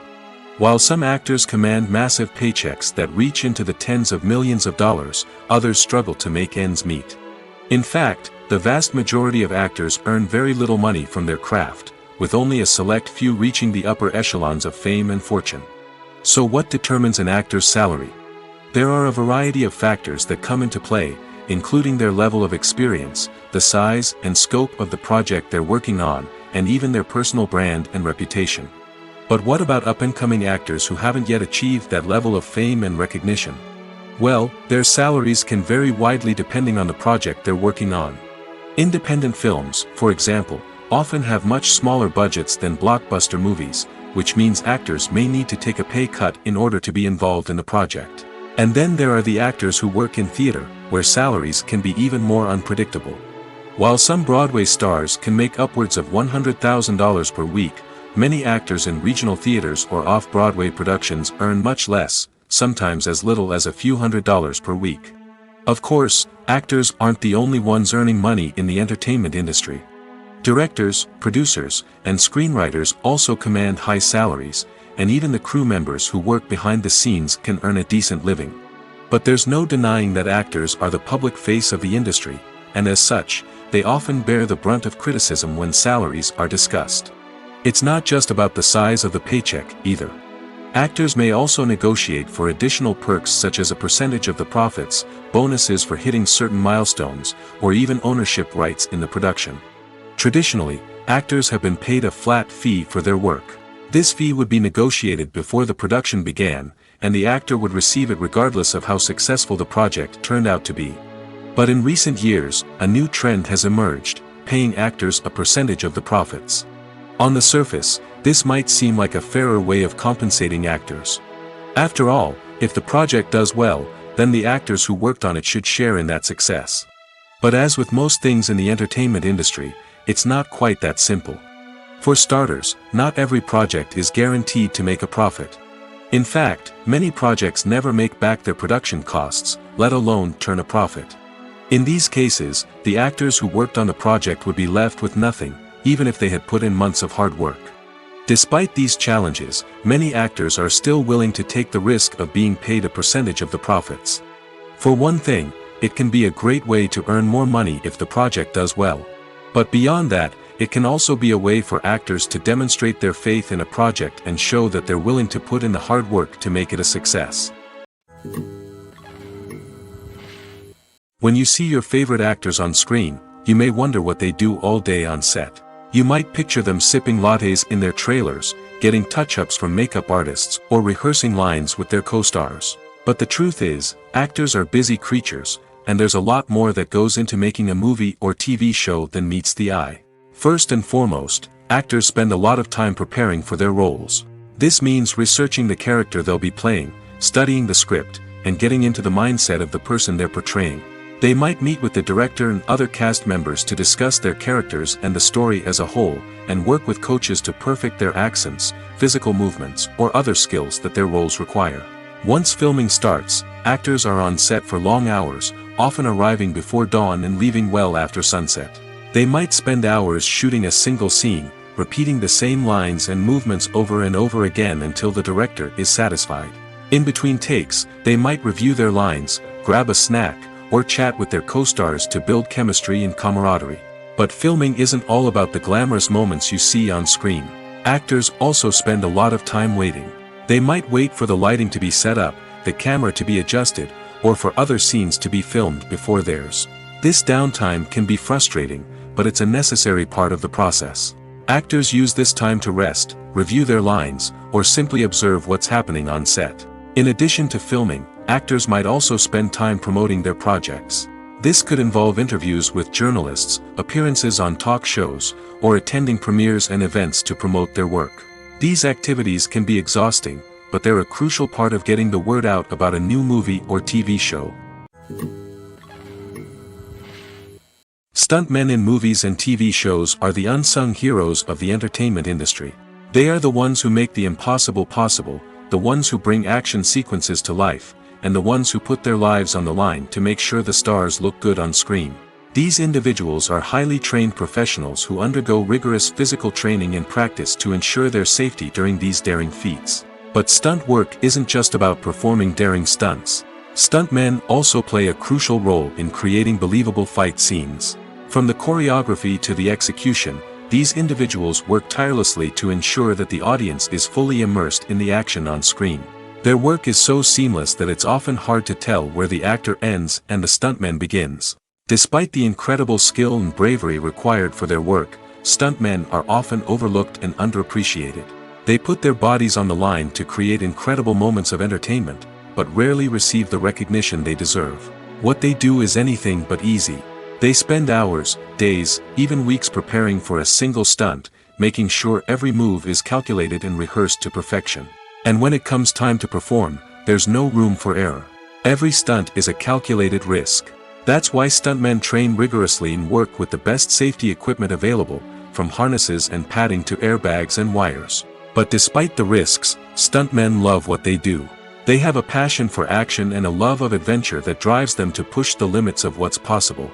While some actors command massive paychecks that reach into the tens of millions of dollars, others struggle to make ends meet. In fact, the vast majority of actors earn very little money from their craft, with only a select few reaching the upper echelons of fame and fortune. So what determines an actor's salary? There are a variety of factors that come into play, including their level of experience, the size and scope of the project they're working on, and even their personal brand and reputation. But what about up-and-coming actors who haven't yet achieved that level of fame and recognition? Well, their salaries can vary widely depending on the project they're working on. Independent films, for example, often have much smaller budgets than blockbuster movies, which means actors may need to take a pay cut in order to be involved in the project. And then there are the actors who work in theater, where salaries can be even more unpredictable. While some Broadway stars can make upwards of $100,000 per week, many actors in regional theaters or off-Broadway productions earn much less, sometimes as little as a few $100s per week. Of course, actors aren't the only ones earning money in the entertainment industry. Directors, producers, and screenwriters also command high salaries, and even the crew members who work behind the scenes can earn a decent living. But there's no denying that actors are the public face of the industry, and as such, they often bear the brunt of criticism when salaries are discussed. It's not just about the size of the paycheck, either. Actors may also negotiate for additional perks such as a percentage of the profits, bonuses for hitting certain milestones, or even ownership rights in the production. Traditionally, actors have been paid a flat fee for their work. This fee would be negotiated before the production began, and the actor would receive it regardless of how successful the project turned out to be. But in recent years, a new trend has emerged, paying actors a percentage of the profits. On the surface, this might seem like a fairer way of compensating actors. After all, if the project does well, then the actors who worked on it should share in that success. But as with most things in the entertainment industry, it's not quite that simple. For starters, not every project is guaranteed to make a profit. In fact, many projects never make back their production costs, let alone turn a profit. In these cases, the actors who worked on the project would be left with nothing, even if they had put in months of hard work. Despite these challenges, many actors are still willing to take the risk of being paid a percentage of the profits. For one thing, it can be a great way to earn more money if the project does well. But beyond that, it can also be a way for actors to demonstrate their faith in a project and show that they're willing to put in the hard work to make it a success. When you see your favorite actors on screen, you may wonder what they do all day on set. You might picture them sipping lattes in their trailers, getting touch-ups from makeup artists, or rehearsing lines with their co-stars. But the truth is, actors are busy creatures, and there's a lot more that goes into making a movie or TV show than meets the eye. First and foremost, actors spend a lot of time preparing for their roles. This means researching the character they'll be playing, studying the script, and getting into the mindset of the person they're portraying. They might meet with the director and other cast members to discuss their characters and the story as a whole, and work with coaches to perfect their accents, physical movements, or other skills that their roles require. Once filming starts, actors are on set for long hours, often arriving before dawn and leaving well after sunset. They might spend hours shooting a single scene, repeating the same lines and movements over and over again until the director is satisfied. In between takes, they might review their lines, grab a snack, or chat with their co-stars to build chemistry and camaraderie. But filming isn't all about the glamorous moments you see on screen. Actors also spend a lot of time waiting. They might wait for the lighting to be set up, the camera to be adjusted, or for other scenes to be filmed before theirs. This downtime can be frustrating, but it's a necessary part of the process. Actors use this time to rest, review their lines, or simply observe what's happening on set. In addition to filming, actors might also spend time promoting their projects. This could involve interviews with journalists, appearances on talk shows, or attending premieres and events to promote their work. These activities can be exhausting, but they're a crucial part of getting the word out about a new movie or TV show. Stuntmen in movies and TV shows are the unsung heroes of the entertainment industry. They are the ones who make the impossible possible, the ones who bring action sequences to life, and the ones who put their lives on the line to make sure the stars look good on screen. These individuals are highly trained professionals who undergo rigorous physical training and practice to ensure their safety during these daring feats. But stunt work isn't just about performing daring stunts. Stuntmen also play a crucial role in creating believable fight scenes. From the choreography to the execution, these individuals work tirelessly to ensure that the audience is fully immersed in the action on screen. Their work is so seamless that it's often hard to tell where the actor ends and the stuntman begins. Despite the incredible skill and bravery required for their work, stuntmen are often overlooked and underappreciated. They put their bodies on the line to create incredible moments of entertainment, but rarely receive the recognition they deserve. What they do is anything but easy. They spend hours, days, even weeks preparing for a single stunt, making sure every move is calculated and rehearsed to perfection. And when it comes time to perform, there's no room for error. Every stunt is a calculated risk. That's why stuntmen train rigorously and work with the best safety equipment available, from harnesses and padding to airbags and wires. But despite the risks, stuntmen love what they do. They have a passion for action and a love of adventure that drives them to push the limits of what's possible.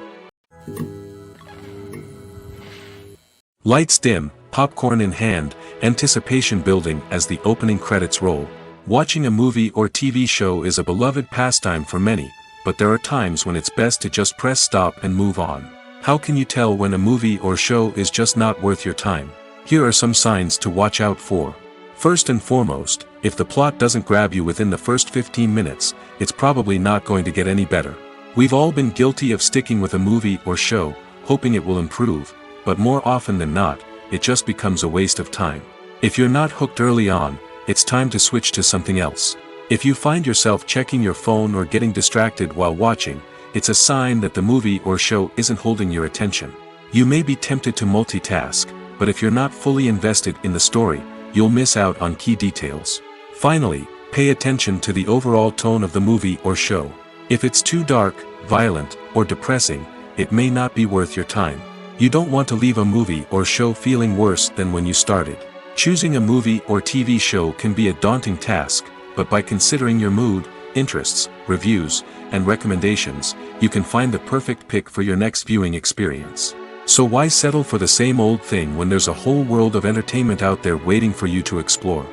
Lights dim, popcorn in hand, anticipation building as the opening credits roll. Watching a movie or TV show is a beloved pastime for many, but there are times when it's best to just press stop and move on. How can you tell when a movie or show is just not worth your time? Here are some signs to watch out for. First and foremost, if the plot doesn't grab you within the first 15 minutes, it's probably not going to get any better. We've all been guilty of sticking with a movie or show, hoping it will improve, but more often than not, it just becomes a waste of time. If you're not hooked early on, it's time to switch to something else. If you find yourself checking your phone or getting distracted while watching, it's a sign that the movie or show isn't holding your attention. You may be tempted to multitask, but if you're not fully invested in the story, you'll miss out on key details. Finally, pay attention to the overall tone of the movie or show. If it's too dark, violent, or depressing, it may not be worth your time. You don't want to leave a movie or show feeling worse than when you started. Choosing a movie or TV show can be a daunting task, but by considering your mood, interests, reviews, and recommendations, you can find the perfect pick for your next viewing experience. So why settle for the same old thing when there's a whole world of entertainment out there waiting for you to explore?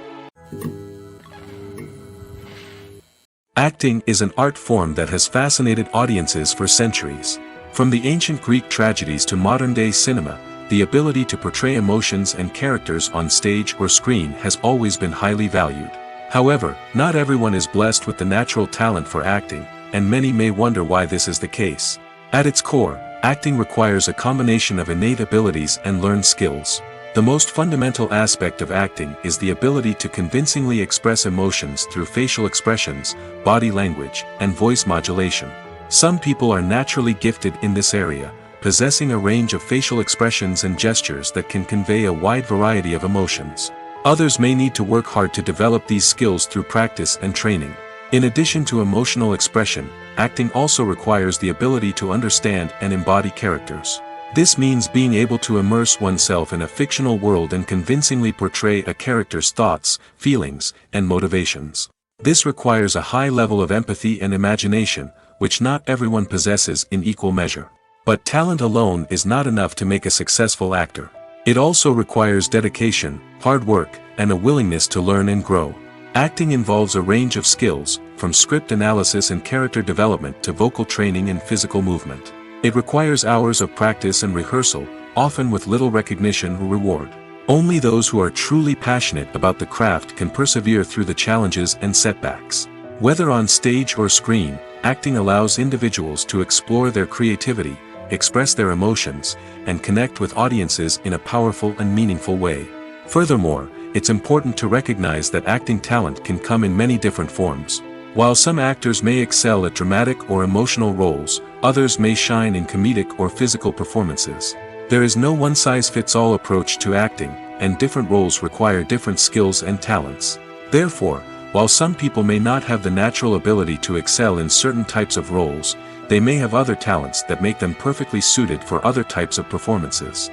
Acting is an art form that has fascinated audiences for centuries. From the ancient Greek tragedies to modern-day cinema, the ability to portray emotions and characters on stage or screen has always been highly valued. However, not everyone is blessed with the natural talent for acting, and many may wonder why this is the case. At its core, acting requires a combination of innate abilities and learned skills. The most fundamental aspect of acting is the ability to convincingly express emotions through facial expressions, body language, and voice modulation. Some people are naturally gifted in this area, possessing a range of facial expressions and gestures that can convey a wide variety of emotions. Others may need to work hard to develop these skills through practice and training. In addition to emotional expression, acting also requires the ability to understand and embody characters. This means being able to immerse oneself in a fictional world and convincingly portray a character's thoughts, feelings, and motivations. This requires a high level of empathy and imagination, which not everyone possesses in equal measure. But talent alone is not enough to make a successful actor. It also requires dedication, hard work, and a willingness to learn and grow. Acting involves a range of skills, from script analysis and character development to vocal training and physical movement. It requires hours of practice and rehearsal, often with little recognition or reward. Only those who are truly passionate about the craft can persevere through the challenges and setbacks. Whether on stage or screen, acting allows individuals to explore their creativity, express their emotions, and connect with audiences in a powerful and meaningful way. Furthermore, it's important to recognize that acting talent can come in many different forms. While some actors may excel at dramatic or emotional roles, others may shine in comedic or physical performances. There is no one-size-fits-all approach to acting, and different roles require different skills and talents. Therefore, while some people may not have the natural ability to excel in certain types of roles, they may have other talents that make them perfectly suited for other types of performances.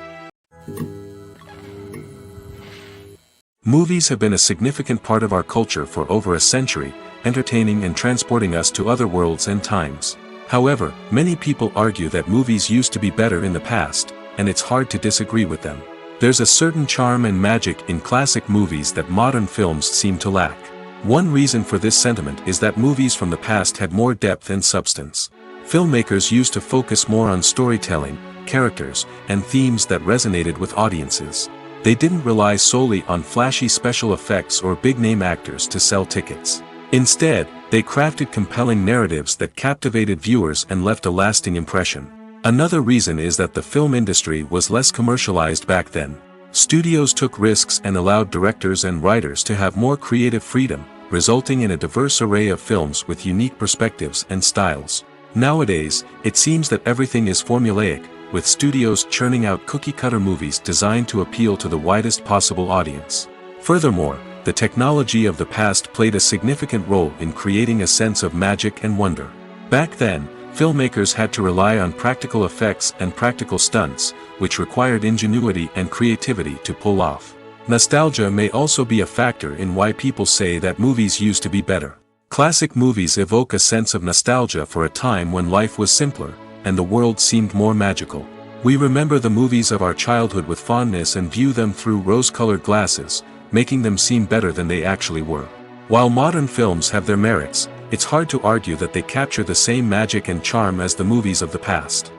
Movies have been a significant part of our culture for over a century, entertaining and transporting us to other worlds and times. However, many people argue that movies used to be better in the past, and it's hard to disagree with them. There's a certain charm and magic in classic movies that modern films seem to lack. One reason for this sentiment is that movies from the past had more depth and substance. Filmmakers used to focus more on storytelling, characters, and themes that resonated with audiences. They didn't rely solely on flashy special effects or big-name actors to sell tickets. Instead, they crafted compelling narratives that captivated viewers and left a lasting impression. Another reason is that the film industry was less commercialized back then. Studios took risks and allowed directors and writers to have more creative freedom, resulting in a diverse array of films with unique perspectives and styles. Nowadays, it seems that everything is formulaic, with studios churning out cookie-cutter movies designed to appeal to the widest possible audience. Furthermore, the technology of the past played a significant role in creating a sense of magic and wonder. Back then, filmmakers had to rely on practical effects and practical stunts, which required ingenuity and creativity to pull off. Nostalgia may also be a factor in why people say that movies used to be better. Classic movies evoke a sense of nostalgia for a time when life was simpler, and the world seemed more magical. We remember the movies of our childhood with fondness and view them through rose-colored glasses, making them seem better than they actually were. While modern films have their merits, it's hard to argue that they capture the same magic and charm as the movies of the past.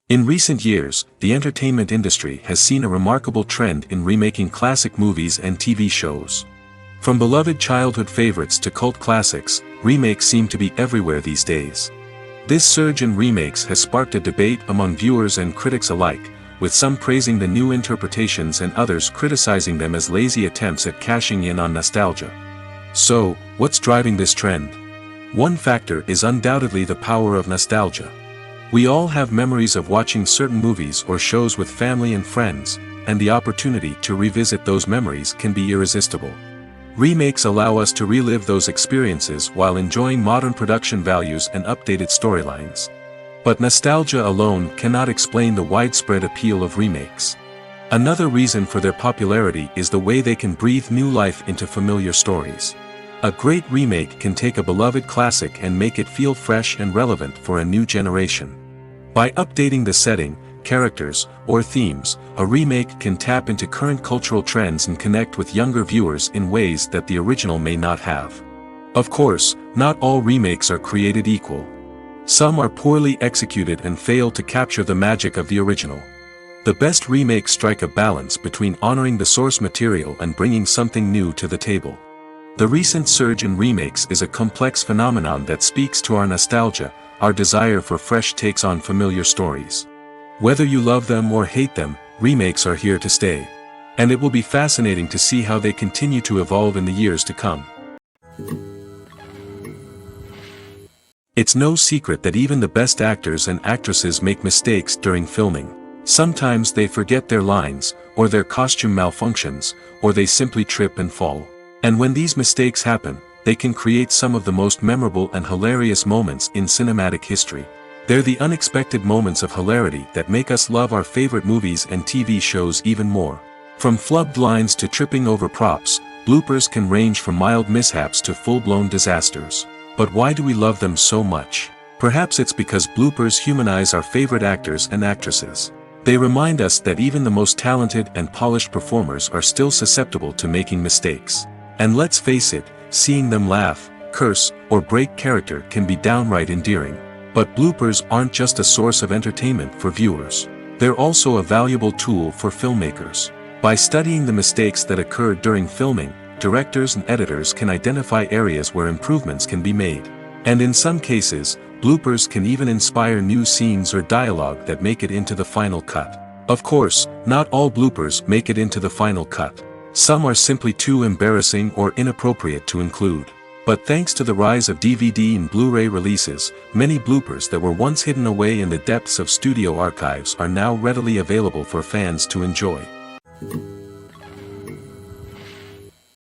In recent years, the entertainment industry has seen a remarkable trend in remaking classic movies and TV shows. From beloved childhood favorites to cult classics, remakes seem to be everywhere these days. This surge in remakes has sparked a debate among viewers and critics alike, with some praising the new interpretations and others criticizing them as lazy attempts at cashing in on nostalgia. So, what's driving this trend? One factor is undoubtedly the power of nostalgia. We all have memories of watching certain movies or shows with family and friends, and the opportunity to revisit those memories can be irresistible. Remakes allow us to relive those experiences while enjoying modern production values and updated storylines. But nostalgia alone cannot explain the widespread appeal of remakes. Another reason for their popularity is the way they can breathe new life into familiar stories. A great remake can take a beloved classic and make it feel fresh and relevant for a new generation. By updating the setting, characters, or themes, a remake can tap into current cultural trends and connect with younger viewers in ways that the original may not have. Of course, not all remakes are created equal. Some are poorly executed and fail to capture the magic of the original. The best remakes strike a balance between honoring the source material and bringing something new to the table. The recent surge in remakes is a complex phenomenon that speaks to our nostalgia, our desire for fresh takes on familiar stories. Whether you love them or hate them, remakes are here to stay. And it will be fascinating to see how they continue to evolve in the years to come. It's no secret that even the best actors and actresses make mistakes during filming. Sometimes they forget their lines, or their costume malfunctions, or they simply trip and fall. And when these mistakes happen, they can create some of the most memorable and hilarious moments in cinematic history. They're the unexpected moments of hilarity that make us love our favorite movies and TV shows even more. From flubbed lines to tripping over props, bloopers can range from mild mishaps to full-blown disasters. But why do we love them so much? Perhaps it's because bloopers humanize our favorite actors and actresses. They remind us that even the most talented and polished performers are still susceptible to making mistakes. And let's face it, seeing them laugh, curse, or break character can be downright endearing. But bloopers aren't just a source of entertainment for viewers. They're also a valuable tool for filmmakers. By studying the mistakes that occurred during filming, directors and editors can identify areas where improvements can be made. And in some cases, bloopers can even inspire new scenes or dialogue that make it into the final cut. Of course, not all bloopers make it into the final cut. Some are simply too embarrassing or inappropriate to include. But thanks to the rise of DVD and Blu-ray releases, many bloopers that were once hidden away in the depths of studio archives are now readily available for fans to enjoy.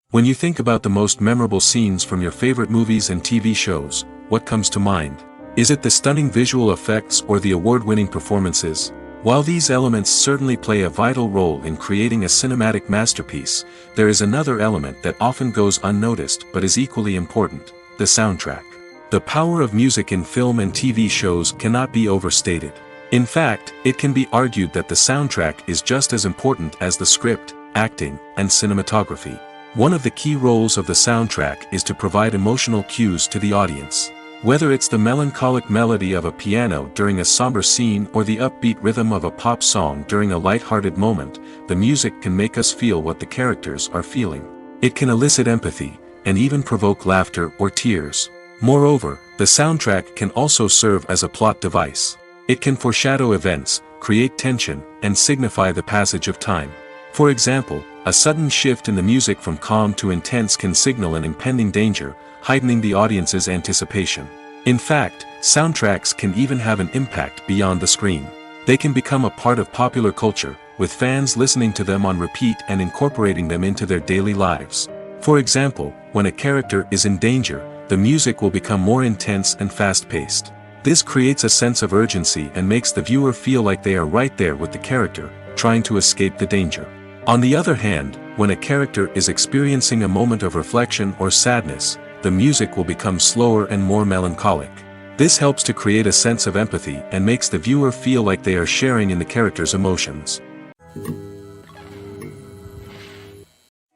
When you think about the most memorable scenes from your favorite movies and TV shows, what comes to mind? Is it the stunning visual effects or the award-winning performances? While these elements certainly play a vital role in creating a cinematic masterpiece, there is another element that often goes unnoticed but is equally important: the soundtrack. The power of music in film and TV shows cannot be overstated. In fact, it can be argued that the soundtrack is just as important as the script, acting, and cinematography. One of the key roles of the soundtrack is to provide emotional cues to the audience. Whether it's the melancholic melody of a piano during a somber scene or the upbeat rhythm of a pop song during a light-hearted moment, the music can make us feel what the characters are feeling. It can elicit empathy, and even provoke laughter or tears. Moreover, the soundtrack can also serve as a plot device. It can foreshadow events, create tension, and signify the passage of time. For example, a sudden shift in the music from calm to intense can signal an impending danger, heightening the audience's anticipation. In fact, soundtracks can even have an impact beyond the screen. They can become a part of popular culture, with fans listening to them on repeat and incorporating them into their daily lives. For example, when a character is in danger, the music will become more intense and fast-paced. This creates a sense of urgency and makes the viewer feel like they are right there with the character, trying to escape the danger. On the other hand, when a character is experiencing a moment of reflection or sadness, the music will become slower and more melancholic. This helps to create a sense of empathy and makes the viewer feel like they are sharing in the character's emotions.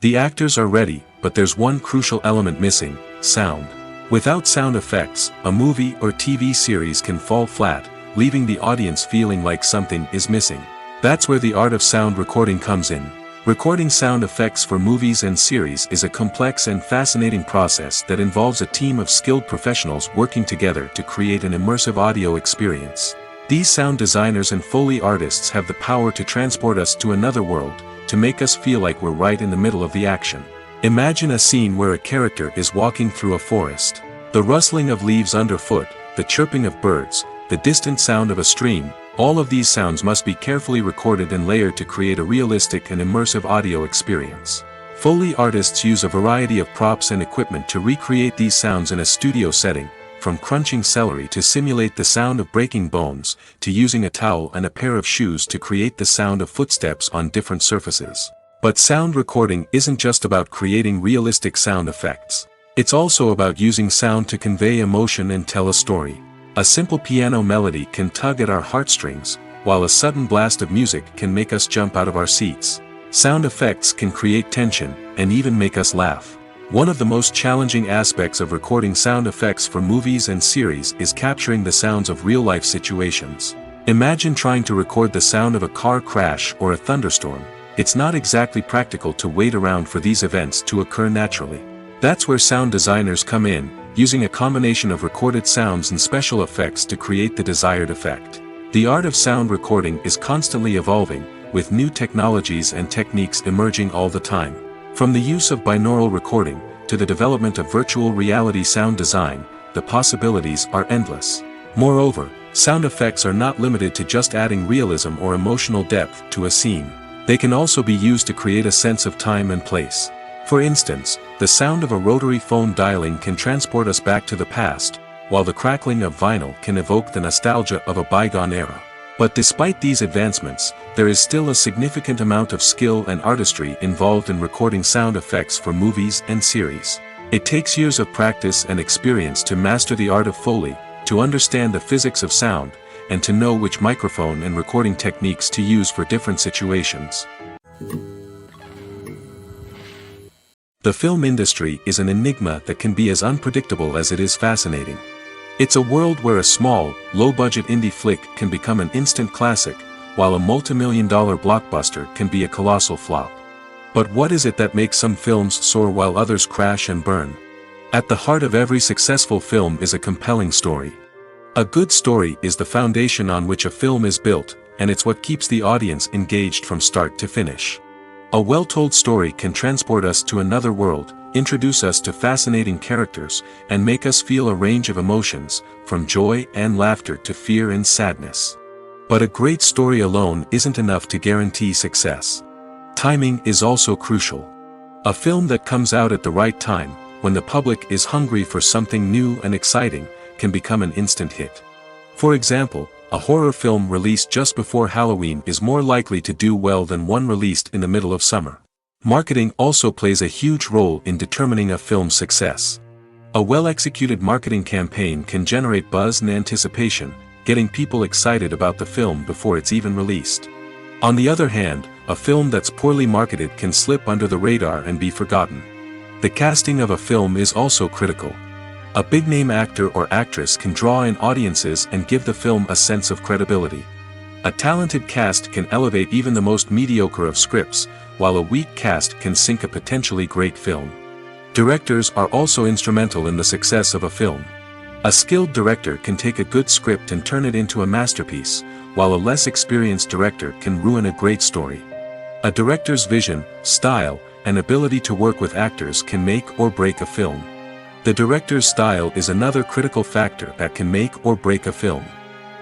The actors are ready, but there's one crucial element missing: sound. Without sound effects, a movie or TV series can fall flat, leaving the audience feeling like something is missing. That's where the art of sound recording comes in. Recording sound effects for movies and series is a complex and fascinating process that involves a team of skilled professionals working together to create an immersive audio experience. These sound designers and Foley artists have the power to transport us to another world, to make us feel like we're right in the middle of the action. Imagine a scene where a character is walking through a forest. The rustling of leaves underfoot, the chirping of birds, the distant sound of a stream, all of these sounds must be carefully recorded and layered to create a realistic and immersive audio experience. Foley artists use a variety of props and equipment to recreate these sounds in a studio setting, from crunching celery to simulate the sound of breaking bones, to using a towel and a pair of shoes to create the sound of footsteps on different surfaces. But sound recording isn't just about creating realistic sound effects. It's also about using sound to convey emotion and tell a story. A simple piano melody can tug at our heartstrings, while a sudden blast of music can make us jump out of our seats. Sound effects can create tension, and even make us laugh. One of the most challenging aspects of recording sound effects for movies and series is capturing the sounds of real-life situations. Imagine trying to record the sound of a car crash or a thunderstorm. It's not exactly practical to wait around for these events to occur naturally. That's where sound designers come in, using a combination of recorded sounds and special effects to create the desired effect. The art of sound recording is constantly evolving, with new technologies and techniques emerging all the time. From the use of binaural recording, to the development of virtual reality sound design, the possibilities are endless. Moreover, sound effects are not limited to just adding realism or emotional depth to a scene. They can also be used to create a sense of time and place. For instance, the sound of a rotary phone dialing can transport us back to the past, while the crackling of vinyl can evoke the nostalgia of a bygone era. But despite these advancements, there is still a significant amount of skill and artistry involved in recording sound effects for movies and series. It takes years of practice and experience to master the art of Foley, to understand the physics of sound, and to know which microphone and recording techniques to use for different situations. The film industry is an enigma that can be as unpredictable as it is fascinating. It's a world where a small, low-budget indie flick can become an instant classic, while a multi-million-dollar blockbuster can be a colossal flop. But what is it that makes some films soar while others crash and burn? At the heart of every successful film is a compelling story. A good story is the foundation on which a film is built, and it's what keeps the audience engaged from start to finish. A well-told story can transport us to another world, introduce us to fascinating characters, and make us feel a range of emotions, from joy and laughter to fear and sadness. But a great story alone isn't enough to guarantee success. Timing is also crucial. A film that comes out at the right time, when the public is hungry for something new and exciting, can become an instant hit. For example, a horror film released just before Halloween is more likely to do well than one released in the middle of summer. Marketing also plays a huge role in determining a film's success. A well-executed marketing campaign can generate buzz and anticipation, getting people excited about the film before it's even released. On the other hand, a film that's poorly marketed can slip under the radar and be forgotten. The casting of a film is also critical. A big-name actor or actress can draw in audiences and give the film a sense of credibility. A talented cast can elevate even the most mediocre of scripts, while a weak cast can sink a potentially great film. Directors are also instrumental in the success of a film. A skilled director can take a good script and turn it into a masterpiece, while a less experienced director can ruin a great story. A director's vision, style, and ability to work with actors can make or break a film. The director's style is another critical factor that can make or break a film.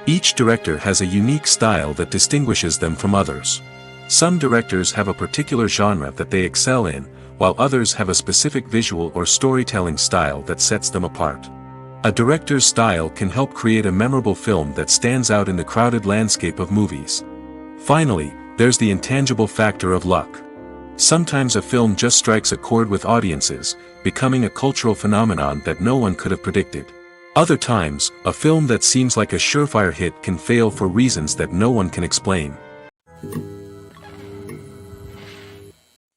Each director has a unique style that distinguishes them from others. Some directors have a particular genre that they excel in, while others have a specific visual or storytelling style that sets them apart. A director's style can help create a memorable film that stands out in the crowded landscape of movies. Finally, there's the intangible factor of luck. Sometimes a film just strikes a chord with audiences, becoming a cultural phenomenon that no one could have predicted. Other times, a film that seems like a surefire hit can fail for reasons that no one can explain.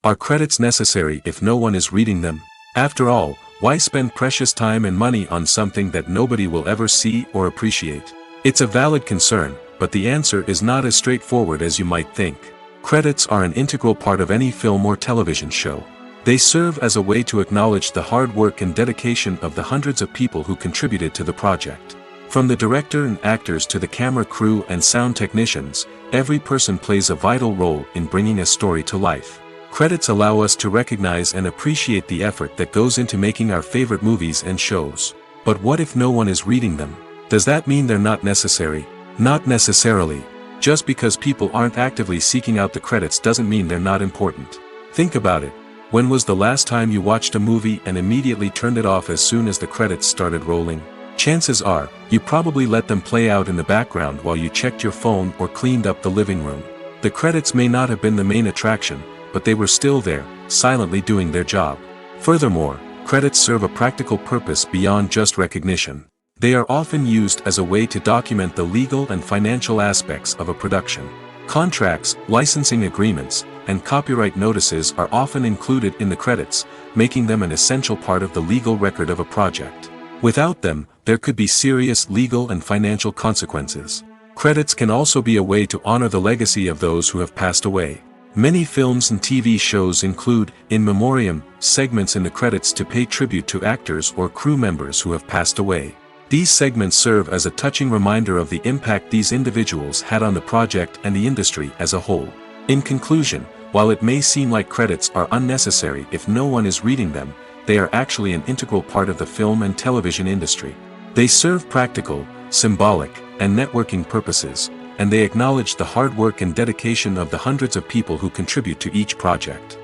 Are credits necessary if no one is reading them? After all, why spend precious time and money on something that nobody will ever see or appreciate? It's a valid concern, but the answer is not as straightforward as you might think. Credits are an integral part of any film or television show. They serve as a way to acknowledge the hard work and dedication of the hundreds of people who contributed to the project. From the director and actors to the camera crew and sound technicians, every person plays a vital role in bringing a story to life. Credits allow us to recognize and appreciate the effort that goes into making our favorite movies and shows. But what if no one is reading them? Does that mean they're not necessary? Not necessarily. Just because people aren't actively seeking out the credits doesn't mean they're not important. Think about it. When was the last time you watched a movie and immediately turned it off as soon as the credits started rolling? Chances are, you probably let them play out in the background while you checked your phone or cleaned up the living room. The credits may not have been the main attraction, but they were still there, silently doing their job. Furthermore, credits serve a practical purpose beyond just recognition. They are often used as a way to document the legal and financial aspects of a production. Contracts, licensing agreements, and copyright notices are often included in the credits, making them an essential part of the legal record of a project. Without them, there could be serious legal and financial consequences. Credits can also be a way to honor the legacy of those who have passed away. Many films and TV shows include, in memoriam, segments in the credits to pay tribute to actors or crew members who have passed away. These segments serve as a touching reminder of the impact these individuals had on the project and the industry as a whole. In conclusion, while it may seem like credits are unnecessary if no one is reading them, they are actually an integral part of the film and television industry. They serve practical, symbolic, and networking purposes, and they acknowledge the hard work and dedication of the hundreds of people who contribute to each project.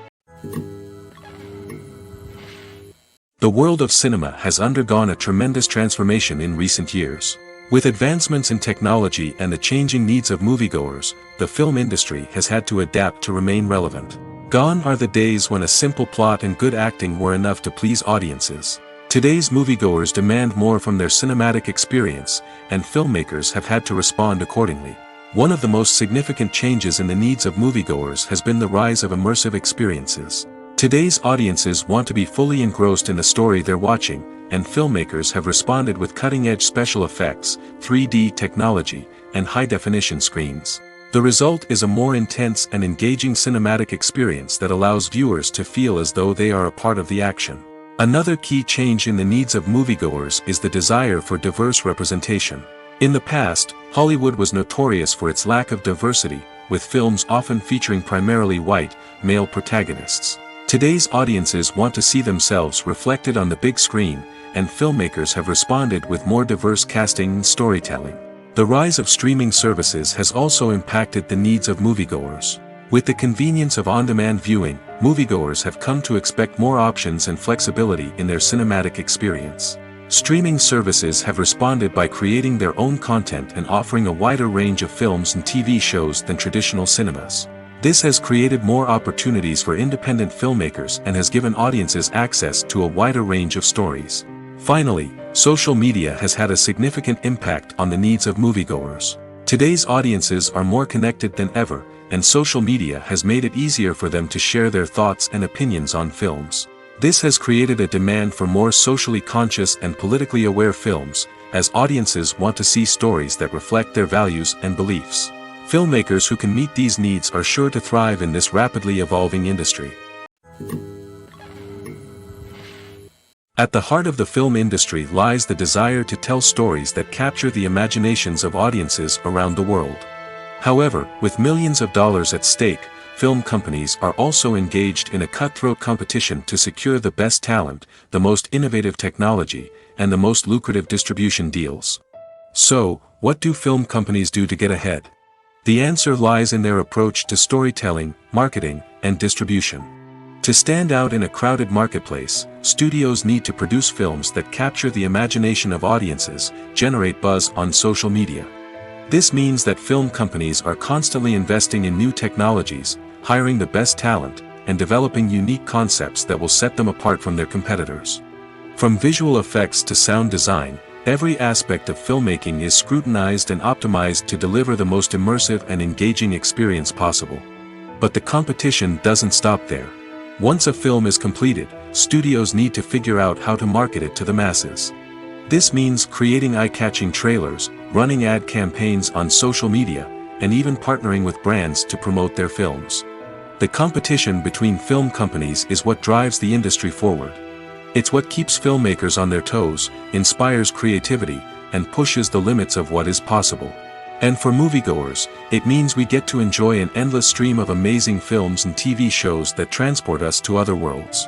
The world of cinema has undergone a tremendous transformation in recent years. With advancements in technology and the changing needs of moviegoers, the film industry has had to adapt to remain relevant. Gone are the days when a simple plot and good acting were enough to please audiences. Today's moviegoers demand more from their cinematic experience, and filmmakers have had to respond accordingly. One of the most significant changes in the needs of moviegoers has been the rise of immersive experiences. Today's audiences want to be fully engrossed in the story they're watching, and filmmakers have responded with cutting-edge special effects, 3D technology, and high-definition screens. The result is a more intense and engaging cinematic experience that allows viewers to feel as though they are a part of the action. Another key change in the needs of moviegoers is the desire for diverse representation. In the past, Hollywood was notorious for its lack of diversity, with films often featuring primarily white, male protagonists. Today's audiences want to see themselves reflected on the big screen, and filmmakers have responded with more diverse casting and storytelling. The rise of streaming services has also impacted the needs of moviegoers. With the convenience of on-demand viewing, moviegoers have come to expect more options and flexibility in their cinematic experience. Streaming services have responded by creating their own content and offering a wider range of films and TV shows than traditional cinemas. This has created more opportunities for independent filmmakers and has given audiences access to a wider range of stories. Finally, social media has had a significant impact on the needs of moviegoers. Today's audiences are more connected than ever, and social media has made it easier for them to share their thoughts and opinions on films. This has created a demand for more socially conscious and politically aware films, as audiences want to see stories that reflect their values and beliefs. Filmmakers who can meet these needs are sure to thrive in this rapidly evolving industry. At the heart of the film industry lies the desire to tell stories that capture the imaginations of audiences around the world. However, with millions of dollars at stake, film companies are also engaged in a cutthroat competition to secure the best talent, the most innovative technology, and the most lucrative distribution deals. So, what do film companies do to get ahead? The answer lies in their approach to storytelling, marketing, and distribution. To stand out in a crowded marketplace, studios need to produce films that capture the imagination of audiences, generate buzz on social media. This means that film companies are constantly investing in new technologies, hiring the best talent, and developing unique concepts that will set them apart from their competitors. From visual effects to sound design, Every aspect of filmmaking is scrutinized and optimized to deliver the most immersive and engaging experience possible. But the competition doesn't stop there. Once a film is completed, studios need to figure out how to market it to the masses. This means creating eye-catching trailers, running ad campaigns on social media, and even partnering with brands to promote their films. The competition between film companies is what drives the industry forward. It's what keeps filmmakers on their toes, inspires creativity, and pushes the limits of what is possible. And for moviegoers, it means we get to enjoy an endless stream of amazing films and TV shows that transport us to other worlds.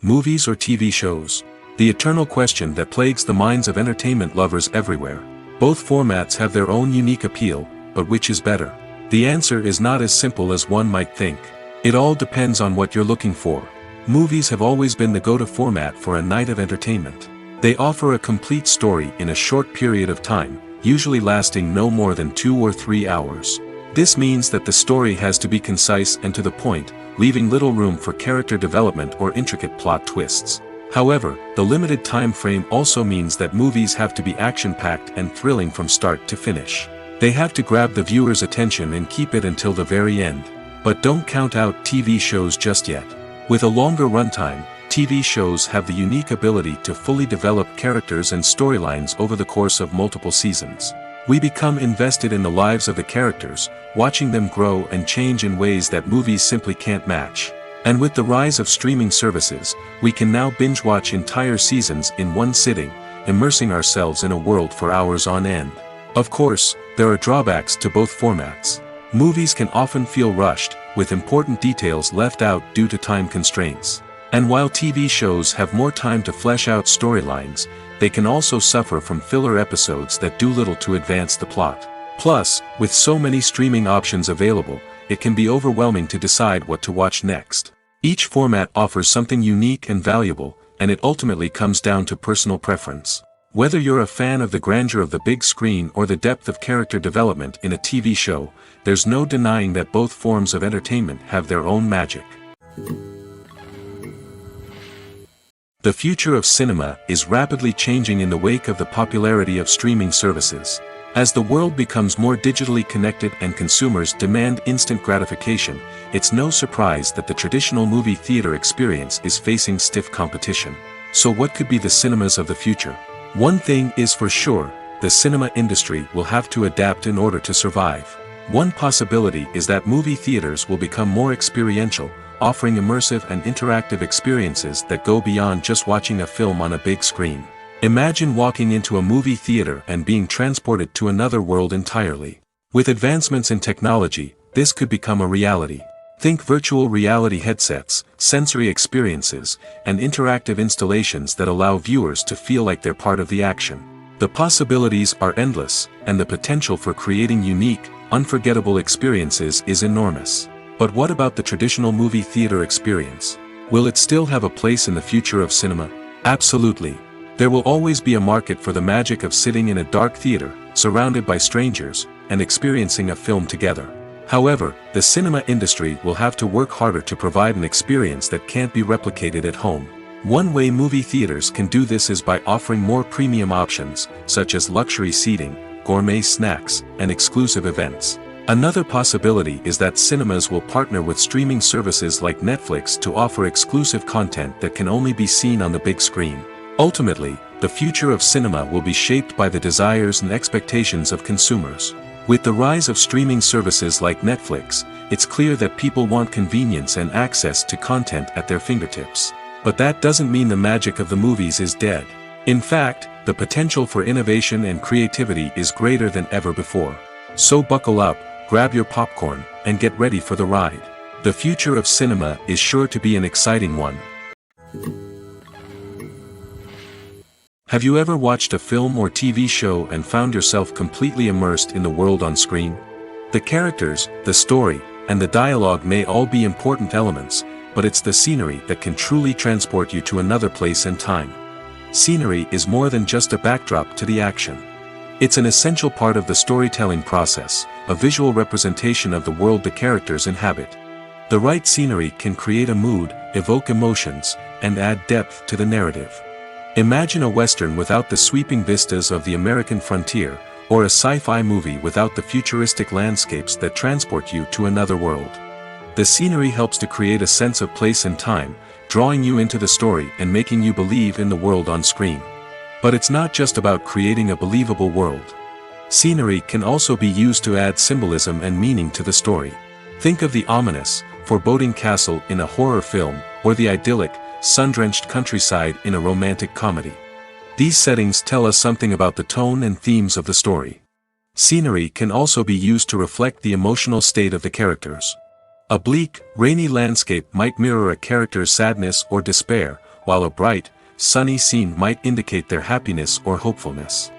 Movies or TV shows? The eternal question that plagues the minds of entertainment lovers everywhere. Both formats have their own unique appeal, but which is better? The answer is not as simple as one might think. It all depends on what you're looking for. Movies have always been the go-to format for a night of entertainment. They offer a complete story in a short period of time, usually lasting no more than 2 or 3 hours. This means that the story has to be concise and to the point, leaving little room for character development or intricate plot twists. However, the limited time frame also means that movies have to be action-packed and thrilling from start to finish. They have to grab the viewer's attention and keep it until the very end. But don't count out TV shows just yet. With a longer runtime, TV shows have the unique ability to fully develop characters and storylines over the course of multiple seasons. We become invested in the lives of the characters, watching them grow and change in ways that movies simply can't match. And with the rise of streaming services, we can now binge-watch entire seasons in one sitting, immersing ourselves in a world for hours on end. Of course, there are drawbacks to both formats. Movies can often feel rushed, with important details left out due to time constraints. And while TV shows have more time to flesh out storylines, they can also suffer from filler episodes that do little to advance the plot. Plus, with so many streaming options available, it can be overwhelming to decide what to watch next. Each format offers something unique and valuable, and it ultimately comes down to personal preference. Whether you're a fan of the grandeur of the big screen or the depth of character development in a TV show, there's no denying that both forms of entertainment have their own magic. The future of cinema is rapidly changing in the wake of the popularity of streaming services. As the world becomes more digitally connected and consumers demand instant gratification, it's no surprise that the traditional movie theater experience is facing stiff competition. So what could be the cinemas of the future? One thing is for sure, the cinema industry will have to adapt in order to survive. One possibility is that movie theaters will become more experiential, offering immersive and interactive experiences that go beyond just watching a film on a big screen. Imagine walking into a movie theater and being transported to another world entirely. With advancements in technology, this could become a reality. Think virtual reality headsets, sensory experiences, and interactive installations that allow viewers to feel like they're part of the action. The possibilities are endless, and the potential for creating unique, unforgettable experiences is enormous. But what about the traditional movie theater experience? Will it still have a place in the future of cinema? Absolutely. There will always be a market for the magic of sitting in a dark theater, surrounded by strangers, and experiencing a film together. However, the cinema industry will have to work harder to provide an experience that can't be replicated at home. One way movie theaters can do this is by offering more premium options, such as luxury seating, gourmet snacks, and exclusive events. Another possibility is that cinemas will partner with streaming services like Netflix to offer exclusive content that can only be seen on the big screen. Ultimately, the future of cinema will be shaped by the desires and expectations of consumers. With the rise of streaming services like Netflix, it's clear that people want convenience and access to content at their fingertips. But that doesn't mean the magic of the movies is dead. In fact, the potential for innovation and creativity is greater than ever before. So buckle up, grab your popcorn, and get ready for the ride. The future of cinema is sure to be an exciting one. Have you ever watched a film or TV show and found yourself completely immersed in the world on screen? The characters, the story, and the dialogue may all be important elements, but it's the scenery that can truly transport you to another place and time. Scenery is more than just a backdrop to the action. It's an essential part of the storytelling process, a visual representation of the world the characters inhabit. The right scenery can create a mood, evoke emotions, and add depth to the narrative. Imagine a western without the sweeping vistas of the American frontier, or a sci-fi movie without the futuristic landscapes that transport you to another world. The scenery helps to create a sense of place and time, drawing you into the story and making you believe in the world on screen. But it's not just about creating a believable world. Scenery can also be used to add symbolism and meaning to the story. Think of the ominous, foreboding castle in a horror film, or the idyllic, sun-drenched countryside in a romantic comedy. These settings tell us something about the tone and themes of the story. Scenery can also be used to reflect the emotional state of the characters. A bleak, rainy landscape might mirror a character's sadness or despair, while a bright, sunny scene might indicate their happiness or hopefulness.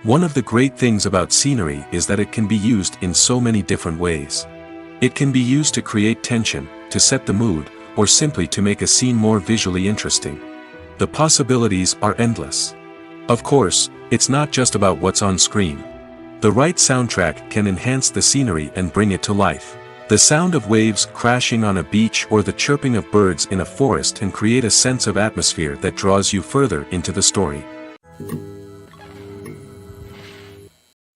One of the great things about scenery is that it can be used in so many different ways. It can be used to create tension, to set the mood, or simply to make a scene more visually interesting. The possibilities are endless. Of course, it's not just about what's on screen. The right soundtrack can enhance the scenery and bring it to life. The sound of waves crashing on a beach or the chirping of birds in a forest can create a sense of atmosphere that draws you further into the story.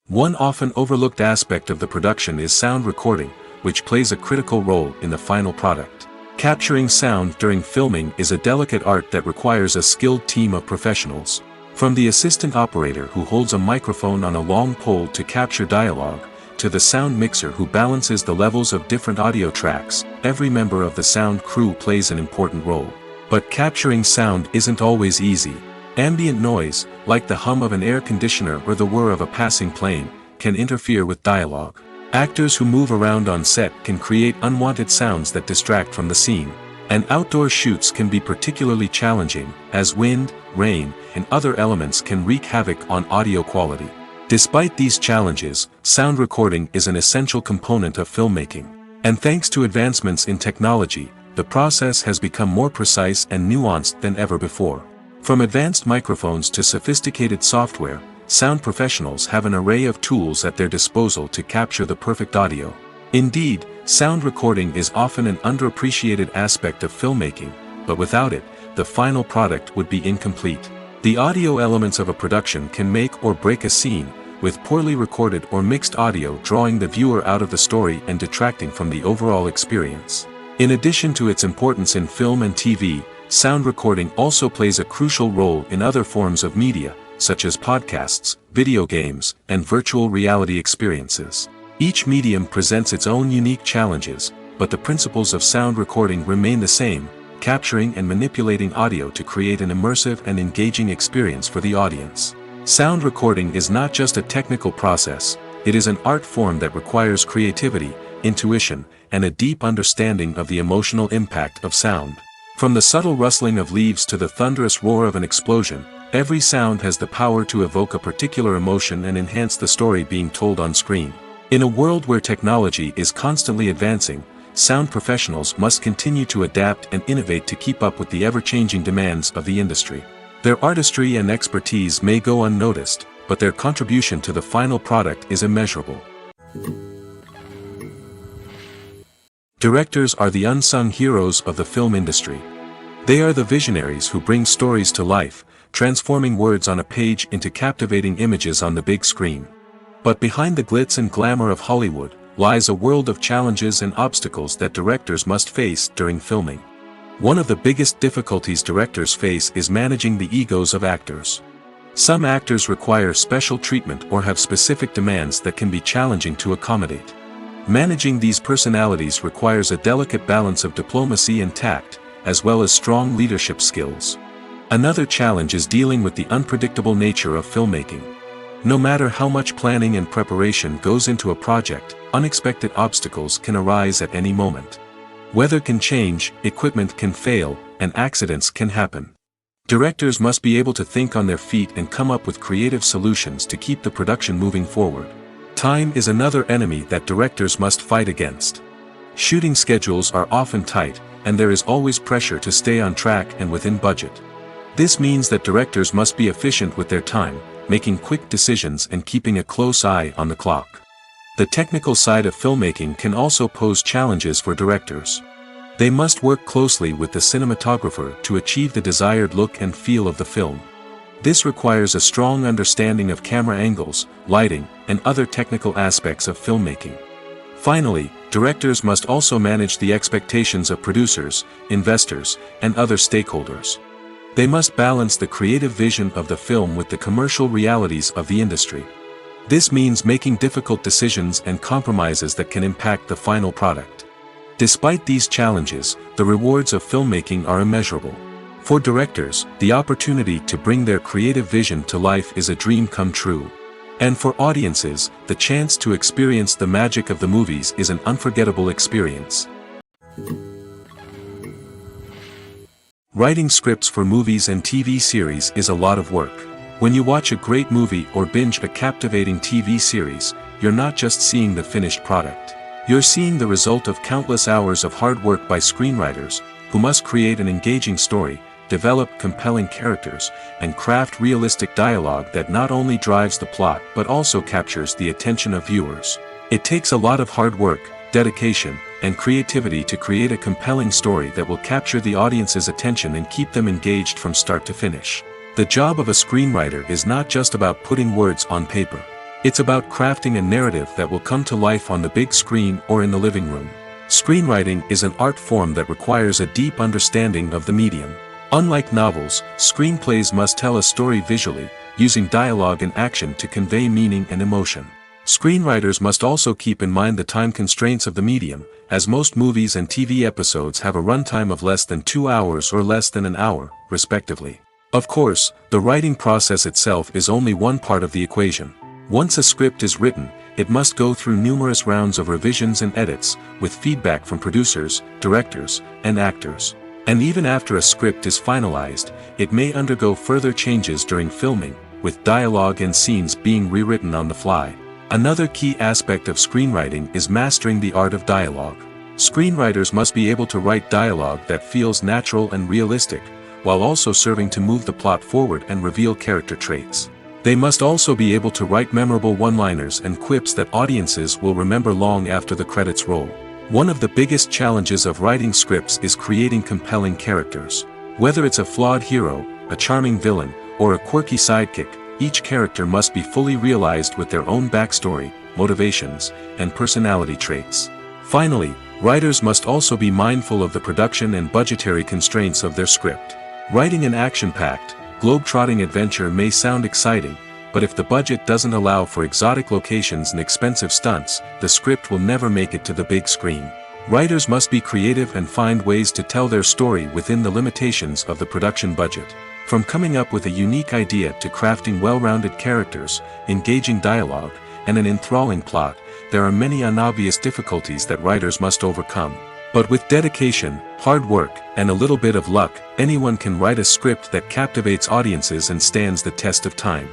One often overlooked aspect of the production is sound recording, which plays a critical role in the final product. Capturing sound during filming is a delicate art that requires a skilled team of professionals. From the assistant operator who holds a microphone on a long pole to capture dialogue, to the sound mixer who balances the levels of different audio tracks, every member of the sound crew plays an important role. But capturing sound isn't always easy. Ambient noise, like the hum of an air conditioner or the whir of a passing plane, can interfere with dialogue. Actors who move around on set can create unwanted sounds that distract from the scene. And outdoor shoots can be particularly challenging, as wind, rain, and other elements can wreak havoc on audio quality. Despite these challenges, sound recording is an essential component of filmmaking. And thanks to advancements in technology, the process has become more precise and nuanced than ever before. From advanced microphones to sophisticated software, sound professionals have an array of tools at their disposal to capture the perfect audio. Indeed, sound recording is often an underappreciated aspect of filmmaking, but without it, the final product would be incomplete. The audio elements of a production can make or break a scene, with poorly recorded or mixed audio drawing the viewer out of the story and detracting from the overall experience. In addition to its importance in film and TV, sound recording also plays a crucial role in other forms of media, such as podcasts, video games, and virtual reality experiences. Each medium presents its own unique challenges, but the principles of sound recording remain the same, capturing and manipulating audio to create an immersive and engaging experience for the audience. Sound recording is not just a technical process, it is an art form that requires creativity, intuition, and a deep understanding of the emotional impact of sound. From the subtle rustling of leaves to the thunderous roar of an explosion, every sound has the power to evoke a particular emotion and enhance the story being told on screen. In a world where technology is constantly advancing, sound professionals must continue to adapt and innovate to keep up with the ever-changing demands of the industry. Their artistry and expertise may go unnoticed, but their contribution to the final product is immeasurable. Directors are the unsung heroes of the film industry. They are the visionaries who bring stories to life, transforming words on a page into captivating images on the big screen. But behind the glitz and glamour of Hollywood lies a world of challenges and obstacles that directors must face during filming. One of the biggest difficulties directors face is managing the egos of actors. Some actors require special treatment or have specific demands that can be challenging to accommodate. Managing these personalities requires a delicate balance of diplomacy and tact, as well as strong leadership skills. Another challenge is dealing with the unpredictable nature of filmmaking. No matter how much planning and preparation goes into a project, unexpected obstacles can arise at any moment. Weather can change, equipment can fail, and accidents can happen. Directors must be able to think on their feet and come up with creative solutions to keep the production moving forward. Time is another enemy that directors must fight against. Shooting schedules are often tight, and there is always pressure to stay on track and within budget. This means that directors must be efficient with their time, making quick decisions and keeping a close eye on the clock. The technical side of filmmaking can also pose challenges for directors. They must work closely with the cinematographer to achieve the desired look and feel of the film. This requires a strong understanding of camera angles, lighting, and other technical aspects of filmmaking. Finally, directors must also manage the expectations of producers, investors, and other stakeholders. They must balance the creative vision of the film with the commercial realities of the industry. This means making difficult decisions and compromises that can impact the final product. Despite these challenges, the rewards of filmmaking are immeasurable. For directors, the opportunity to bring their creative vision to life is a dream come true. And for audiences, the chance to experience the magic of the movies is an unforgettable experience. Writing scripts for movies and TV series is a lot of work. When you watch a great movie or binge a captivating TV series, you're not just seeing the finished product. You're seeing the result of countless hours of hard work by screenwriters, who must create an engaging story, develop compelling characters, and craft realistic dialogue that not only drives the plot but also captures the attention of viewers. It takes a lot of hard work, dedication, and creativity to create a compelling story that will capture the audience's attention and keep them engaged from start to finish. The job of a screenwriter is not just about putting words on paper. It's about crafting a narrative that will come to life on the big screen or in the living room. Screenwriting is an art form that requires a deep understanding of the medium. Unlike novels, screenplays must tell a story visually, using dialogue and action to convey meaning and emotion. Screenwriters must also keep in mind the time constraints of the medium, as most movies and TV episodes have a runtime of less than 2 hours or less than an hour, respectively. Of course, the writing process itself is only one part of the equation. Once a script is written, it must go through numerous rounds of revisions and edits, with feedback from producers, directors, and actors. And even after a script is finalized, it may undergo further changes during filming, with dialogue and scenes being rewritten on the fly. Another key aspect of screenwriting is mastering the art of dialogue. Screenwriters must be able to write dialogue that feels natural and realistic, while also serving to move the plot forward and reveal character traits. They must also be able to write memorable one-liners and quips that audiences will remember long after the credits roll. One of the biggest challenges of writing scripts is creating compelling characters. Whether it's a flawed hero, a charming villain, or a quirky sidekick, each character must be fully realized with their own backstory, motivations, and personality traits. Finally, writers must also be mindful of the production and budgetary constraints of their script. Writing an action-packed, globe-trotting adventure may sound exciting, but if the budget doesn't allow for exotic locations and expensive stunts, the script will never make it to the big screen. Writers must be creative and find ways to tell their story within the limitations of the production budget. From coming up with a unique idea to crafting well-rounded characters, engaging dialogue, and an enthralling plot, there are many unobvious difficulties that writers must overcome. But with dedication, hard work, and a little bit of luck, anyone can write a script that captivates audiences and stands the test of time.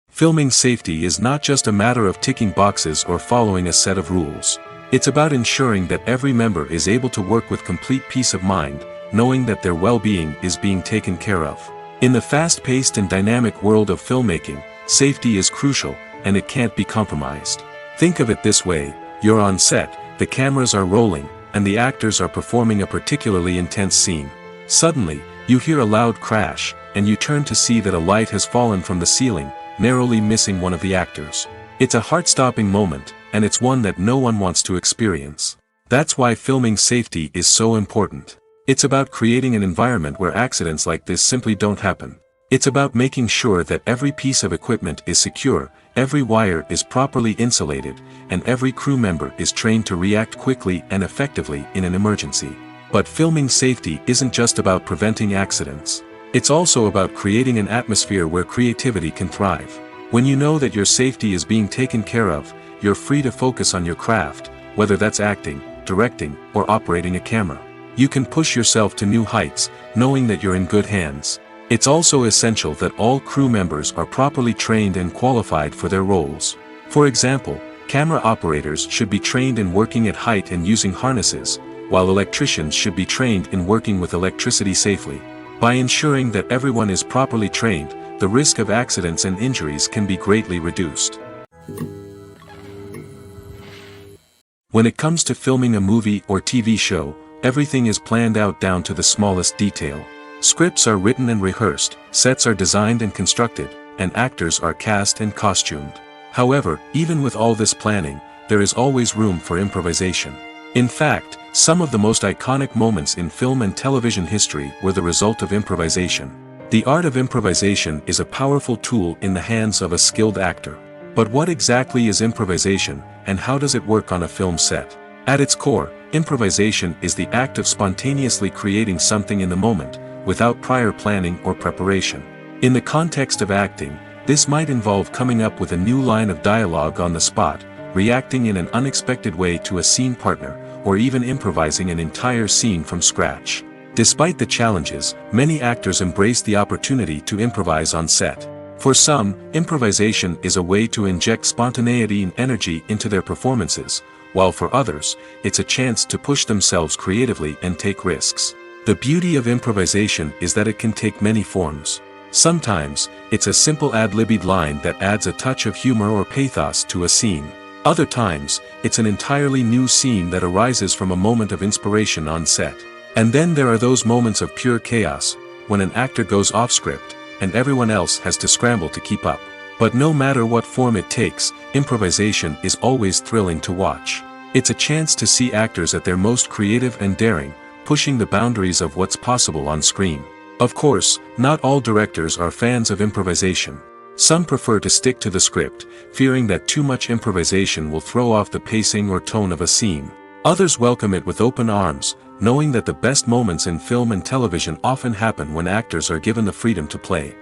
Filming safety is not just a matter of ticking boxes or following a set of rules. It's about ensuring that every member is able to work with complete peace of mind, knowing that their well-being is being taken care of. In the fast-paced and dynamic world of filmmaking, safety is crucial, and it can't be compromised. Think of it this way: you're on set, the cameras are rolling, and the actors are performing a particularly intense scene. Suddenly, you hear a loud crash, and you turn to see that a light has fallen from the ceiling, narrowly missing one of the actors. It's a heart-stopping moment, and it's one that no one wants to experience. That's why filming safety is so important. It's about creating an environment where accidents like this simply don't happen. It's about making sure that every piece of equipment is secure, every wire is properly insulated, and every crew member is trained to react quickly and effectively in an emergency. But filming safety isn't just about preventing accidents. It's also about creating an atmosphere where creativity can thrive. When you know that your safety is being taken care of, you're free to focus on your craft, whether that's acting, directing, or operating a camera. You can push yourself to new heights, knowing that you're in good hands. It's also essential that all crew members are properly trained and qualified for their roles. For example, camera operators should be trained in working at height and using harnesses, while electricians should be trained in working with electricity safely. By ensuring that everyone is properly trained, the risk of accidents and injuries can be greatly reduced. When it comes to filming a movie or TV show, everything is planned out down to the smallest detail. Scripts are written and rehearsed, sets are designed and constructed, and actors are cast and costumed. However, even with all this planning, there is always room for improvisation. In fact, some of the most iconic moments in film and television history were the result of improvisation. The art of improvisation is a powerful tool in the hands of a skilled actor. But what exactly is improvisation, and how does it work on a film set? At its core, improvisation is the act of spontaneously creating something in the moment, without prior planning or preparation. In the context of acting, this might involve coming up with a new line of dialogue on the spot, reacting in an unexpected way to a scene partner, or even improvising an entire scene from scratch. Despite the challenges, many actors embrace the opportunity to improvise on set. For some, improvisation is a way to inject spontaneity and energy into their performances, while for others, it's a chance to push themselves creatively and take risks. The beauty of improvisation is that it can take many forms. Sometimes, it's a simple ad-libbed line that adds a touch of humor or pathos to a scene. Other times, it's an entirely new scene that arises from a moment of inspiration on set. And then there are those moments of pure chaos, when an actor goes off script, and everyone else has to scramble to keep up. But no matter what form it takes, improvisation is always thrilling to watch. It's a chance to see actors at their most creative and daring, pushing the boundaries of what's possible on screen. Of course, not all directors are fans of improvisation. Some prefer to stick to the script, fearing that too much improvisation will throw off the pacing or tone of a scene. Others welcome it with open arms, knowing that the best moments in film and television often happen when actors are given the freedom to play.